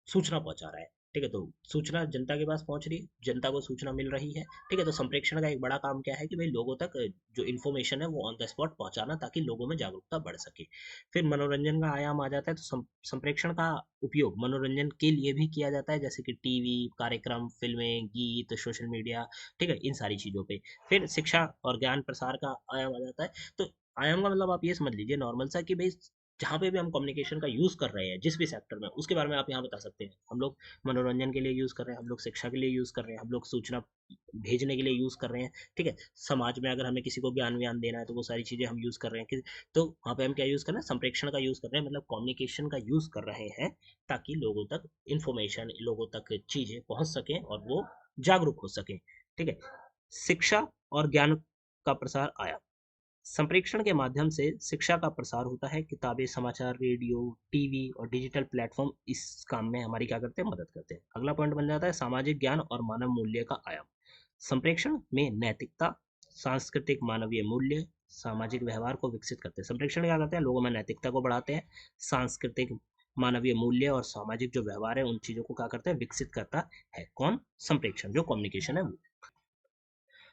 सूचना पहुंचा रहा है, ठीक है, तो सूचना जनता के पास पहुंच रही है, जनता को सूचना मिल रही है। ठीक है, तो संप्रेषण का एक बड़ा काम क्या है कि भाई लोगों तक जो इन्फॉर्मेशन है वो ऑन द स्पॉट पहुंचाना, ताकि लोगों में जागरूकता बढ़ सके। फिर मनोरंजन का आयाम आ जाता है, तो संप्रेषण का उपयोग मनोरंजन के लिए भी किया जाता है, जैसे कि टीवी कार्यक्रम, फिल्में, गीत, सोशल मीडिया। ठीक है, इन सारी चीजों पे। फिर शिक्षा और ज्ञान प्रसार का आयाम आ जाता है। तो आयाम का मतलब आप ये समझ लीजिए नॉर्मल सा कि भाई जहाँ पे भी हम कम्युनिकेशन का यूज कर रहे हैं जिस भी सेक्टर में, उसके बारे में आप यहाँ बता सकते हैं। हम लोग मनोरंजन के लिए यूज कर रहे हैं, हम लोग शिक्षा के लिए यूज कर रहे हैं, हम लोग सूचना भेजने के लिए यूज कर रहे हैं। ठीक है, समाज में अगर हमें किसी को ज्ञान व्यान देना है तो वो सारी चीजें हम यूज कर रहे हैं कि, तो वहाँ पे हम क्या यूज कर रहे हैं, संप्रेषण का यूज कर रहे हैं, मतलब कम्युनिकेशन का यूज कर रहे हैं, ताकि लोगों तक इंफॉर्मेशन, लोगों तक चीजें पहुंच सकें और वो जागरूक हो सकें। ठीक है, शिक्षा और ज्ञान का प्रसार आया। संप्रेषण के माध्यम से शिक्षा का प्रसार होता है। किताबें, समाचार, रेडियो, टीवी और डिजिटल प्लेटफॉर्म इस काम में हमारी क्या करते हैं, मदद करते हैं। अगला पॉइंट बन जाता है सामाजिक ज्ञान और मानव मूल्य का आयाम। संप्रेषण में नैतिकता, सांस्कृतिक मानवीय मूल्य, सामाजिक व्यवहार को विकसित करते हैं। संप्रेषण क्या करते हैं, लोगों में नैतिकता को बढ़ाते हैं, सांस्कृतिक मानवीय मूल्य और सामाजिक जो व्यवहार है उन चीजों को क्या करते हैं, विकसित करता है। कौन, संप्रेषण, जो कम्युनिकेशन है वो।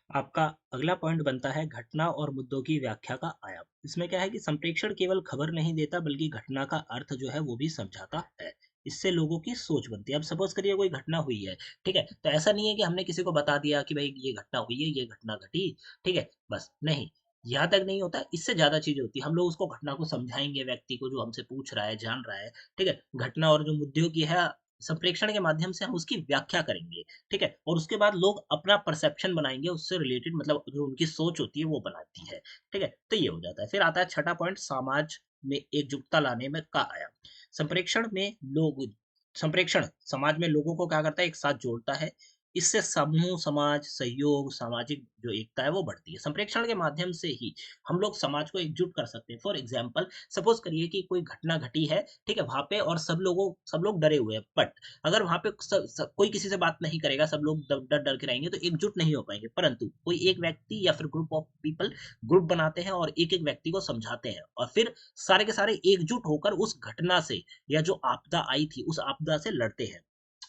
आपका अगला पॉइंट बनता है घटना और मुद्दों की व्याख्या का आयाम। इसमें क्या है कि संप्रेषण केवल खबर नहीं देता, बल्कि घटना का अर्थ जो है वो भी समझाता है। इससे लोगों की सोच बनती है। अब सपोज करिए कोई घटना हुई है, ठीक है, तो ऐसा नहीं है कि हमने किसी को बता दिया कि भाई ये घटना हुई है, ये घटना घटी, ठीक है, बस नहीं, यहाँ तक नहीं होता, इससे ज्यादा चीजें होती है। हम लोग उसको घटना को समझाएंगे, व्यक्ति को जो हमसे पूछ रहा है, जान रहा है। ठीक है, घटना और जो मुद्दों की है, संप्रेषण के माध्यम से हम उसकी व्याख्या करेंगे। ठीक है, और उसके बाद लोग अपना परसेप्शन बनाएंगे उससे रिलेटेड, मतलब जो उनकी सोच होती है वो बनाती है। ठीक है, तो ये हो जाता है। फिर आता है छठा पॉइंट, समाज में एकजुटता लाने में का आयाम। संप्रेषण में लोग संप्रेषण समाज में लोगों को क्या करता है, एक साथ जोड़ता है। इससे समूह, समाज, सहयोग, सामाजिक जो एकता है वो बढ़ती है। संप्रेषण के माध्यम से ही हम लोग समाज को एकजुट कर सकते हैं। फॉर एग्जाम्पल, सपोज करिए कि कोई घटना घटी है, ठीक है, वहां पे, और सब लोग डरे हुए हैं, बट अगर वहाँ पे कोई किसी से बात नहीं करेगा, सब लोग डर डर के रहेंगे, तो एकजुट नहीं हो पाएंगे। परंतु कोई एक व्यक्ति या फिर ग्रुप ऑफ पीपल ग्रुप बनाते हैं और एक एक व्यक्ति को समझाते हैं, और फिर सारे के सारे एकजुट होकर उस घटना से, या जो आपदा आई थी उस आपदा से लड़ते हैं।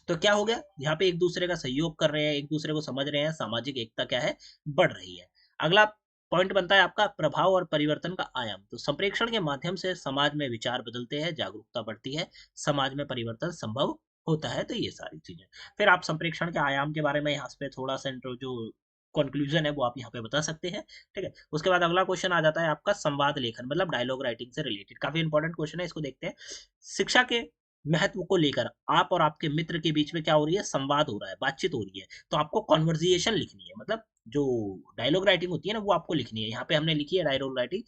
तो क्या हो गया, यहाँ पे एक दूसरे का सहयोग कर रहे हैं, एक दूसरे को समझ रहे हैं, सामाजिक एकता क्या है, बढ़ रही है। अगला पॉइंट बनता है आपका प्रभाव और परिवर्तन का आयाम। तो संप्रेषण के माध्यम से समाज में विचार बदलते हैं, जागरूकता बढ़ती है, समाज में परिवर्तन संभव होता है। तो ये सारी चीजें। फिर आप संप्रेषण के आयाम के बारे में यहाँ पे थोड़ा सा जो कंक्लूजन है वो आप यहाँ पे बता सकते हैं। ठीक है, उसके बाद अगला क्वेश्चन आ जाता है आपका संवाद लेखन, मतलब डायलॉग राइटिंग से रिलेटेड। काफी इंपॉर्टेंट क्वेश्चन है, इसको देखते हैं। शिक्षा के महत्व को लेकर आप और आपके मित्र के बीच में क्या हो रही है, संवाद हो रहा है, बातचीत हो रही है, तो आपको कॉन्वर्जेशन लिखनी है, मतलब जो डायलॉग राइटिंग होती है ना वो आपको लिखनी है। यहाँ पे हमने लिखी है डायलॉग राइटिंग।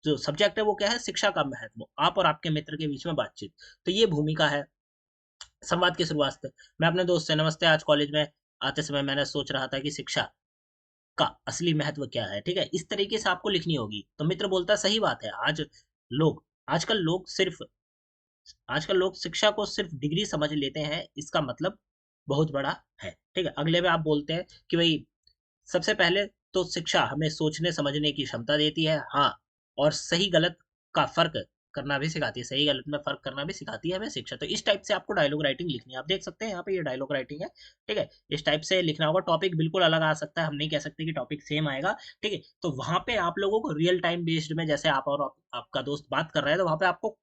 जो सब्जेक्ट है वो क्या है, शिक्षा का महत्व, आप और आपके मित्र के बीच में बातचीत। तो ये भूमिका है संवाद की शुरुआत से। मैं अपने दोस्त से, नमस्ते, आज कॉलेज में आते समय मैंने सोच रहा था कि शिक्षा का असली महत्व क्या है। ठीक है, इस तरीके से आपको लिखनी होगी। तो मित्र बोलता है, सही बात है, लोग आजकल लोग सिर्फ आजकल लोग शिक्षा को सिर्फ डिग्री समझ लेते हैं, इसका मतलब बहुत बड़ा है। ठीक है, अगले में आप बोलते हैं कि भाई सबसे पहले तो शिक्षा हमें सोचने समझने की क्षमता देती है, हाँ, और सही गलत का फर्क करना भी सिखाती है, सही गलत में फर्क करना भी सिखाती है हमें शिक्षा। तो इस टाइप से आपको डायलॉग राइटिंग लिखनी है। आप देख सकते हैं यहाँ पे ये डायलॉग राइटिंग है। ठीक है, इस टाइप से लिखना होगा। टॉपिक बिल्कुल अलग आ सकता है, हम नहीं कह सकते कि टॉपिक सेम आएगा। ठीक है, तो वहां पे आप लोगों को रियल टाइम बेस्ड में, जैसे आप और आपका दोस्त बात कर रहे हैं, तो वहां पे आपको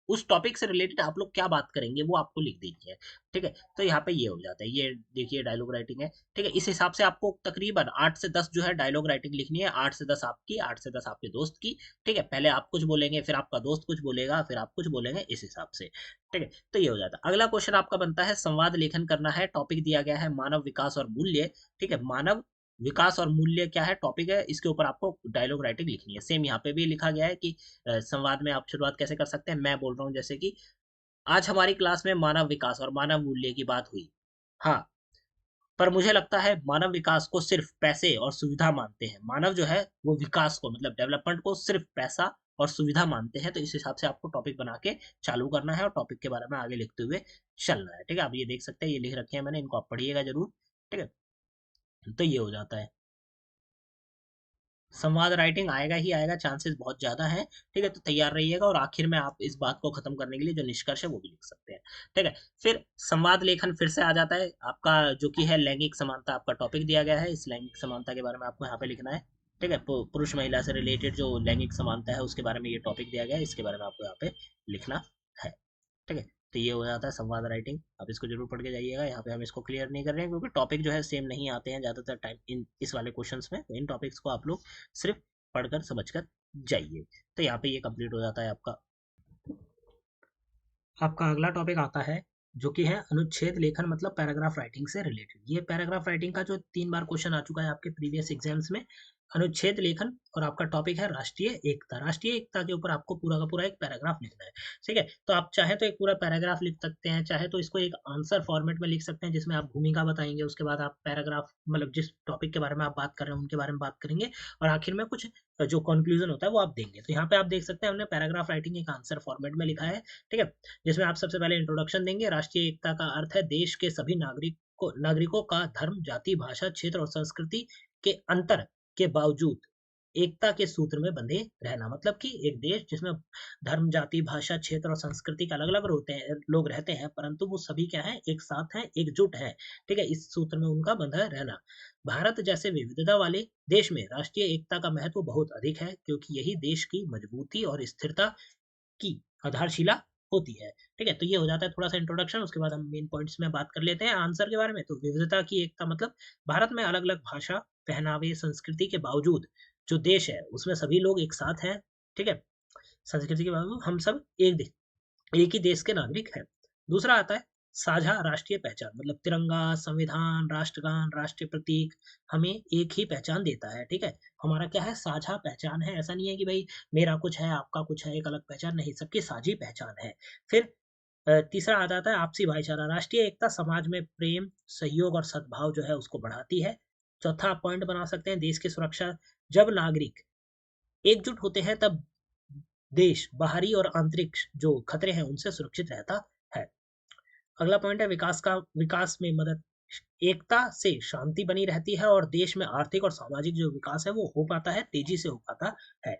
उस टॉपिक से रिलेटेड आप लोग क्या बात करेंगे वो आपको लिख देनी है। ठीक है, तो यहाँ पे ये हो जाता है। ये देखिए डायलॉग राइटिंग है। ठीक है, इस हिसाब से आपको तकरीबन 8 से 10 जो है डायलॉग राइटिंग लिखनी है। 8 से 10 आपकी, 8 से 10 आपके दोस्त की। ठीक है, पहले आप कुछ बोलेंगे, फिर आपका दोस्त कुछ बोलेगा, फिर आप कुछ बोलेंगे, इस हिसाब से। ठीक है, तो ये हो जाता है। अगला क्वेश्चन आपका बनता है संवाद लेखन करना है। टॉपिक दिया गया है मानव विकास और मूल्य। ठीक है, मानव विकास और मूल्य क्या है, टॉपिक है, इसके ऊपर आपको डायलॉग राइटिंग लिखनी है। सेम यहाँ पे भी लिखा गया है कि संवाद में आप शुरुआत कैसे कर सकते हैं। मैं बोल रहा हूँ जैसे कि आज हमारी क्लास में मानव विकास और मानव मूल्य की बात हुई। हाँ, पर मुझे लगता है मानव विकास को सिर्फ पैसे और सुविधा मानते हैं। मानव जो है वो विकास को, मतलब डेवलपमेंट को, सिर्फ पैसा और सुविधा मानते हैं। तो इस हिसाब से आपको टॉपिक बना के चालू करना है और टॉपिक के बारे में आगे लिखते हुए चलना है। ठीक है, आप ये देख सकते हैं, ये लिख रखे हैं मैंने, इनको आप पढ़िएगा जरूर। ठीक है, तो ये हो जाता है। संवाद राइटिंग आएगा ही आएगा, चांसेस बहुत ज़्यादा है। ठीक है, तो तैयार रहिएगा और आखिर में आप इस बात को ख़त्म करने के लिए जो निष्कर्ष है वो भी लिख सकते हैं। ठीक है, फिर संवाद लेखन फिर से आ जाता है आपका, जो कि है लैंगिक समानता। आपका टॉपिक दिया गया है, इस लैंगिक समानता के बारे में आपको यहाँ पे लिखना है। ठीक है, पुरुष महिला से रिलेटेड जो लैंगिक समानता है उसके बारे में ये टॉपिक दिया गया है, इसके बारे में आपको यहाँ पे लिखना है। ठीक है, तो ये हो जाता है संवाद राइटिंग। आप इसको जरूर पढ़ के जाइएगा। यहाँ पे हम इसको क्लियर नहीं कर रहे हैं क्योंकि टॉपिक जो है सेम नहीं आते हैं ज़्यादातर टाइम इन इस वाले क्वेश्चंस में। तो इन टॉपिक्स को आप लोग सिर्फ पढ़कर समझकर जाइए। तो यहाँ पे ये कंप्लीट हो जाता है आपका। आपका अगला टॉपिक आता है जो कि है अनुच्छेद लेखन, मतलब पैराग्राफ राइटिंग से रिलेटेड। ये पैराग्राफ राइटिंग का जो 3 बार क्वेश्चन आ चुका है आपके प्रीवियस एग्जाम्स में। अनुच्छेद लेखन, और आपका टॉपिक है राष्ट्रीय एकता। राष्ट्रीय एकता के ऊपर आपको पूरा का पूरा एक पैराग्राफ लिखना है। ठीक है, तो आप चाहे तो एक पूरा पैराग्राफ लिख सकते हैं, चाहे तो इसको एक आंसर फॉर्मेट में लिख सकते हैं जिसमें आप भूमिका बताएंगे, उसके बाद आप पैराग्राफ मतलब जिस टॉपिक के बारे में आप बात कर रहे हैं उनके बारे में बात करेंगे, और आखिर में कुछ जो कंक्लूजन होता है वो आप देंगे। तो यहाँ पे आप देख सकते हैं हमने पैराग्राफ राइटिंग एक आंसर फॉर्मेट में लिखा है। ठीक है, जिसमें आप सबसे पहले इंट्रोडक्शन देंगे। राष्ट्रीय एकता का अर्थ है देश के सभी नागरिकों का धर्म, जाति, भाषा, क्षेत्र और संस्कृति के अंतर के बावजूद एकता के सूत्र में बंधे रहना। मतलब कि एक देश जिसमें धर्म, जाति, भाषा, क्षेत्र और संस्कृति के अलग अलग होते हैं, लोग रहते हैं, परंतु वो सभी क्या है, एक साथ हैं, एकजुट है। ठीक है, इस सूत्र में उनका बंधा रहना। भारत जैसे विविधता वाले देश में राष्ट्रीय एकता का महत्व बहुत अधिक है, क्योंकि यही देश की मजबूती और स्थिरता की आधारशिला होती है। ठीक है, तो ये हो जाता है थोड़ा सा इंट्रोडक्शन। उसके बाद हम मेन पॉइंट्स में बात कर लेते हैं आंसर के बारे में। तो विविधता की एकता मतलब भारत में अलग अलग भाषा, पहनावे, संस्कृति के बावजूद जो देश है उसमें सभी लोग एक साथ हैं। ठीक है, संस्कृति के बावजूद हम सब एक ही देश के नागरिक हैं। दूसरा आता है साझा राष्ट्रीय पहचान, मतलब तिरंगा, संविधान, राष्ट्रगान, राष्ट्रीय प्रतीक हमें एक ही पहचान देता है। ठीक है, हमारा क्या है, साझा पहचान है। ऐसा नहीं है कि भाई मेरा कुछ है आपका कुछ है, एक अलग पहचान नहीं, सबकी साझी पहचान है। फिर तीसरा आ जाता है आपसी भाईचारा। राष्ट्रीय एकता समाज में प्रेम, सहयोग और सद्भाव जो है उसको बढ़ाती है। चौथा पॉइंट बना सकते हैं देश की सुरक्षा। जब नागरिक एकजुट होते हैं तब देश बाहरी और आंतरिक जो खतरे हैं उनसे सुरक्षित रहता है। अगला पॉइंट है विकास में मदद। एकता से शांति बनी रहती है और देश में आर्थिक और सामाजिक जो विकास है वो हो पाता है, तेजी से हो पाता है।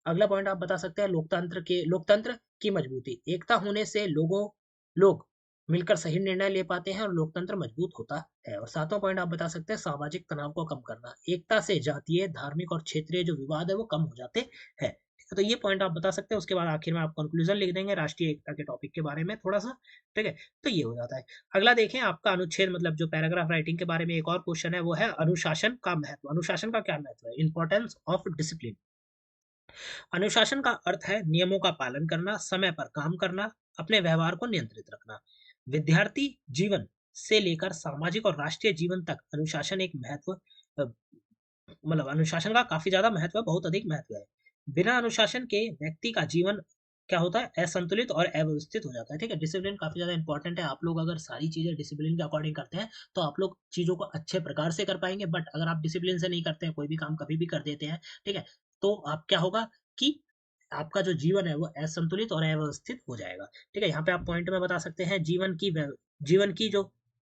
अगला पॉइंट आप बता सकते हैं लोकतंत्र की मजबूती। एकता होने से लोग मिलकर सही निर्णय ले पाते हैं और लोकतंत्र मजबूत होता है। और सातवां पॉइंट आप बता सकते हैं सामाजिक तनाव को कम करना। एकता से जातीय, धार्मिक और क्षेत्रीय जो विवाद है वो कम हो जाते हैं। तो ये पॉइंट आप बता सकते हैं। उसके बाद आखिर में आप कंक्लूजन लिख देंगे राष्ट्रीय एकता के टॉपिक के बारे में थोड़ा सा। ठीक है, तो ये हो जाता है। अगला देखें आपका अनुच्छेद, मतलब जो पैराग्राफ राइटिंग के बारे में एक और क्वेश्चन है वो है अनुशासन का महत्व। अनुशासन का क्या महत्व है? Importance of discipline. अनुशासन का अर्थ है नियमों का पालन करना, समय पर काम करना, अपने व्यवहार को नियंत्रित रखना। विद्यार्थी जीवन से लेकर सामाजिक और राष्ट्रीय जीवन तक अनुशासन एक मतलब अनुशासन का काफी ज्यादा महत्व है, बहुत अधिक महत्व है। बिना अनुशासन के व्यक्ति का जीवन क्या होता है, असंतुलित और अव्यवस्थित हो जाता है। ठीक है, डिसिप्लिन काफी ज्यादा इंपॉर्टेंट है। आप लोग अगर सारी चीजें डिसिप्लिन के अकॉर्डिंग करते हैं तो आप लोग चीजों को अच्छे प्रकार से कर पाएंगे। बट अगर आप डिसिप्लिन से नहीं करते हैं, कोई भी काम कभी भी कर देते हैं, ठीक है, तो आप क्या होगा कि आपका जो जीवन है वो असंतुलित और अव्यवस्थित हो जाएगा। ठीक है, यहाँ पे आप पॉइंट में बता सकते हैं जीवन की जो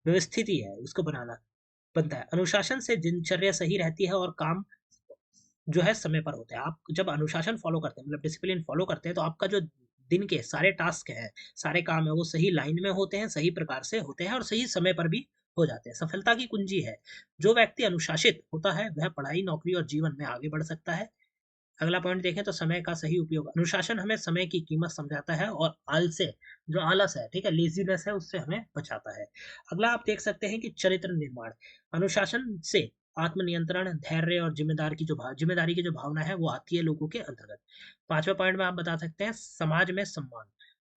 व्यवस्थिति है उसको बनता है। अनुशासन से दिनचर्या सही रहती है और काम जो है समय पर होता है। आप जब अनुशासन फॉलो करते हैं, मतलब डिसिप्लिन फॉलो करते हैं, तो आपका जो दिन के सारे टास्क हैं, सारे काम है, वो सही लाइन में होते हैं, सही प्रकार से होते हैं और सही समय पर भी हो जाते हैं। सफलता की कुंजी है, जो व्यक्ति अनुशासित होता है वह पढ़ाई, नौकरी और जीवन में आगे बढ़ सकता है। अगला पॉइंट देखें तो समय का सही उपयोग। अनुशासन हमें समय की कीमत समझाता है और जो आलस है, ठीक है, लेजीनेस है, उससे हमें बचाता है। अगला आप देख सकते हैं कि चरित्र निर्माण। अनुशासन से आत्मनियंत्रण, धैर्य और जिम्मेदारी की जो भावना है वो आती है लोगों के अंतर्गत। पांचवा पॉइंट में आप बता सकते हैं समाज में सम्मान।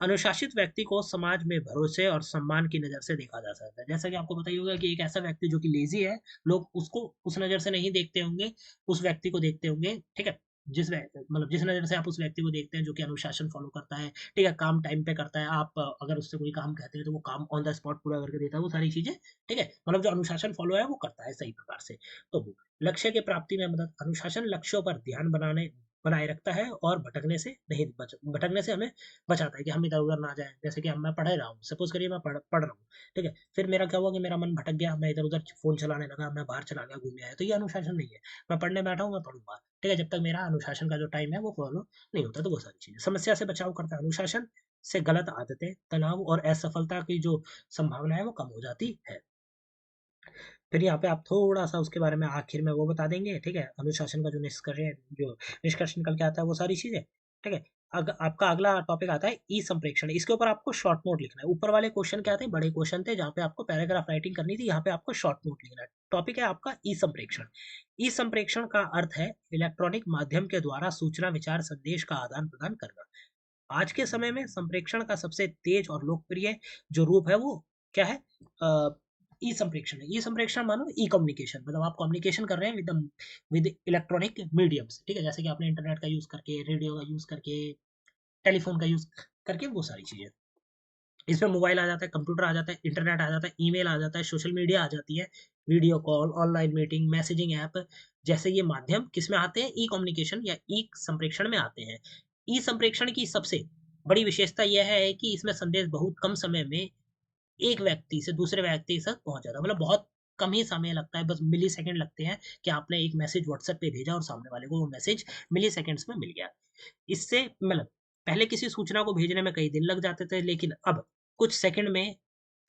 अनुशासित व्यक्ति को समाज में भरोसे और सम्मान की नजर से देखा जा सकता है। जैसा कि आपको पता ही होगा कि एक ऐसा व्यक्ति जो कि लेजी है, लोग उसको उस नजर से नहीं देखते होंगे, उस व्यक्ति को देखते होंगे। ठीक है, जिस नज़र से आप उस व्यक्ति को देखते हैं जो कि अनुशासन फॉलो करता है, ठीक है, काम टाइम पे करता है, आप अगर उससे कोई काम कहते हैं तो वो काम ऑन द स्पॉट पूरा करके देता है, वो सारी चीजें। ठीक है, मतलब जो अनुशासन फॉलो है वो करता है सही प्रकार से। तो वो लक्ष्य के प्राप्ति में मदद। अनुशासन लक्ष्यों पर ध्यान बनाए रखता है और भटकने से हमें बचाता है कि हम इधर उधर ना जाए। जैसे कि हम मैं पढ़ रहा हूँ, सपोज करिए मैं पढ़ रहा हूँ, ठीक है, फिर मेरा क्या हुआ कि मेरा मन भटक गया, मैं इधर उधर फोन चलाने लगा, मैं बाहर चला गया, घूम आया, तो ये अनुशासन नहीं है। मैं पढ़ने बैठा हूँ, मैं पढ़ूंगा, ठीक है, जब तक मेरा अनुशासन का जो टाइम है वो फॉलो नहीं होता, तो वो सारी चीजें। समस्या से बचाव करता है अनुशासन, से गलत आदतें, तनाव और असफलता की जो संभावना है वो कम हो जाती है। फिर यहाँ पे आप थोड़ा सा उसके बारे में आखिर में वो बता देंगे, ठीक है, अनुशासन का जो निष्कर्ष निकल के आता है वो सारी चीजें, ठीक है। आपका अगला टॉपिक आता है ई संप्रेक्षण। इसके ऊपर आपको शॉर्ट नोट लिखना है। ऊपर वाले क्वेश्चन क्या थे, बड़े क्वेश्चन थे जहाँ पे आपको पैराग्राफ राइटिंग करनी थी, यहाँ पे आपको शॉर्ट नोट लिखना है। टॉपिक है आपका ई संप्रेक्षण। ई संप्रेक्षण का अर्थ है इलेक्ट्रॉनिक माध्यम के द्वारा सूचना, विचार, संदेश का आदान प्रदान करना। आज के समय में संप्रेषण का सबसे तेज और लोकप्रिय जो रूप है वो क्या है, ई संप्रेषण है। ई संप्रेषण मानो ई कम्युनिकेशन, मतलब आप कम्युनिकेशन कर रहे हैं विद इलेक्ट्रॉनिक मीडियम्स, ठीक है, जैसे कि आपने इंटरनेट का यूज करके, रेडियो का यूज करके, टेलीफोन का यूज करके, वो सारी चीजें। इसमें मोबाइल आ जाता है, कंप्यूटर आ जाता है, इंटरनेट आ जाता है, ईमेल आ जाता है, सोशल मीडिया आ जाती है, video call, online meeting, messaging app जैसे ये माध्यम किस में आते हैं, ई कम्युनिकेशन या ई संप्रेषण में आते हैं। ई संप्रेषण की सबसे बड़ी विशेषता यह है कि इसमें संदेश बहुत कम समय में एक व्यक्ति से दूसरे व्यक्ति तक पहुंच जाता है, मतलब बहुत कम ही समय लगता है, बस मिली सेकेंड लगते हैं कि आपने एक मैसेज व्हाट्सएप पे भेजा और सामने वाले को वो मैसेज मिली सेकेंड्स में मिल गया। इससे मतलब पहले किसी सूचना को भेजने में कई दिन लग जाते थे, लेकिन अब कुछ सेकंड में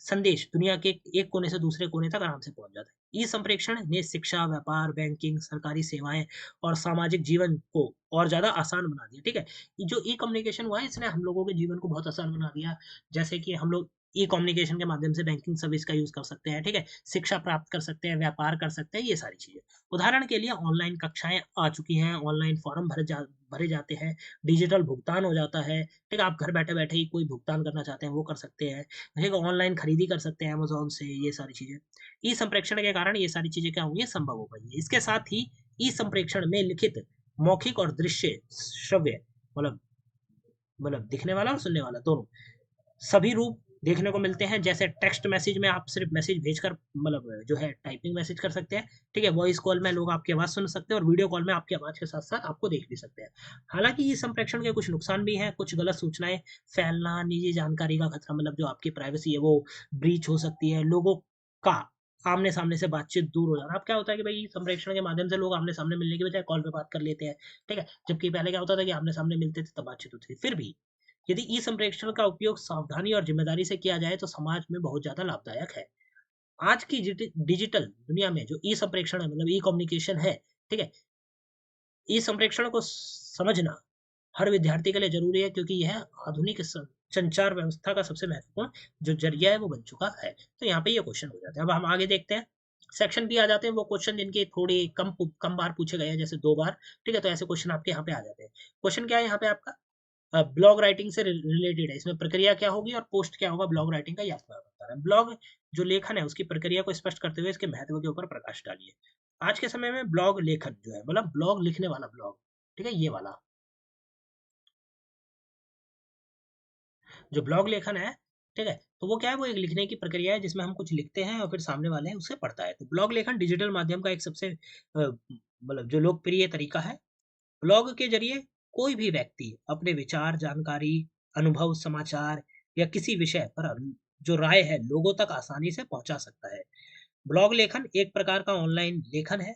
संदेश दुनिया के एक कोने से दूसरे कोने तक आराम से पहुंच जाता है। ई संप्रेषण ने शिक्षा, व्यापार, बैंकिंग, सरकारी सेवाएं और सामाजिक जीवन को और ज्यादा आसान बना दिया, ठीक है। जो ई कम्युनिकेशन हुआ है इसने हम लोगों के जीवन को बहुत आसान बना दिया। जैसे कि हम लोग ई कम्युनिकेशन के माध्यम से बैंकिंग सर्विस का यूज कर सकते हैं, ठीक है, शिक्षा प्राप्त कर सकते हैं, व्यापार कर सकते हैं, ये सारी चीजें। उदाहरण के लिए ऑनलाइन कक्षाएं आ चुकी हैं, ऑनलाइन फॉर्म भरे जाते हैं, डिजिटल भुगतान हो जाता है, ठीक है, आप घर बैठे बैठे ही कोई भुगतान करना चाहते हैं वो कर सकते हैं, ठीक है, ऑनलाइन खरीदी कर सकते हैं अमेजोन से, ये सारी चीजें। ई संप्रेक्षण के कारण ये सारी चीजें क्या हुई है, संभव हो पाई है। इसके साथ ही ई संप्रेक्षण में लिखित, मौखिक और दृश्य श्रव्य, मतलब दिखने वाला और सुनने वाला दोनों सभी रूप देखने को मिलते हैं। जैसे टेक्स्ट मैसेज में आप सिर्फ मैसेज भेजकर जो है टाइपिंग मैसेज कर सकते हैं, ठीक है, वॉइस कॉल में लोग आपकी आवाज सुन सकते हैं और वीडियो कॉल में आपकी आवाज के साथ साथ आपको देख भी सकते हैं। हालांकि ये संप्रेषण के कुछ नुकसान भी हैं, कुछ गलत सूचनाएं फैलना, निजी जानकारी का खतरा, मतलब जो आपकी प्राइवेसी है वो ब्रीच हो सकती है, लोगों का आमने सामने से बातचीत दूर हो जाना। अब क्या होता है कि भाई संप्रेषण के माध्यम से लोग आमने सामने मिलने की बजाय कॉल पे बात कर लेते हैं, ठीक है, जबकि पहले क्या होता था कि आमने सामने मिलते थे तब बातचीत होती थी। फिर भी यदि ई संप्रेषण का उपयोग सावधानी और जिम्मेदारी से किया जाए तो समाज में बहुत ज्यादा लाभदायक है। आज की डिजिटल दुनिया में जो ई संप्रेषण है, मतलब ई कम्युनिकेशन है, ठीक है, ई संप्रेषण को समझना हर विद्यार्थी के लिए जरूरी है, क्योंकि यह आधुनिक संचार व्यवस्था का सबसे महत्वपूर्ण जो जरिया है वो बन चुका है। तो यहाँ पे ये क्वेश्चन हो जाते हैं। अब हम आगे देखते हैं। सेक्शन बी आ जाते हैं वो क्वेश्चन जिनके थोड़ी कम कम बार पूछे गए हैं, जैसे 2 बार, ठीक है, तो ऐसे क्वेश्चन आपके यहाँ पे आ जाते हैं। क्वेश्चन क्या है यहाँ पे आपका, ब्लॉग राइटिंग से रिलेटेड है। इसमें प्रक्रिया क्या होगी और पोस्ट क्या होगा ब्लॉग राइटिंग का, याद बता है। ब्लॉग जो लेखन है उसकी प्रक्रिया को स्पष्ट करते हुए इसके महत्व के ऊपर प्रकाश डालिए। आज के समय में ब्लॉग लेखन जो है, मतलब ब्लॉग लिखने वाला ब्लॉग, ठीक है, ये वाला जो ब्लॉग लेखन है, ठीक है, तो वो क्या है, वो एक लिखने की प्रक्रिया है जिसमें हम कुछ लिखते हैं और फिर सामने वाले हैं उसे पढ़ता है। तो ब्लॉग लेखन डिजिटल माध्यम का एक सबसे जो लोकप्रिय तरीका है। ब्लॉग के जरिए कोई भी व्यक्ति अपने विचार, जानकारी, अनुभव, समाचार या किसी विषय पर जो राय है लोगों तक आसानी से पहुंचा सकता है। ब्लॉग लेखन एक प्रकार का ऑनलाइन लेखन है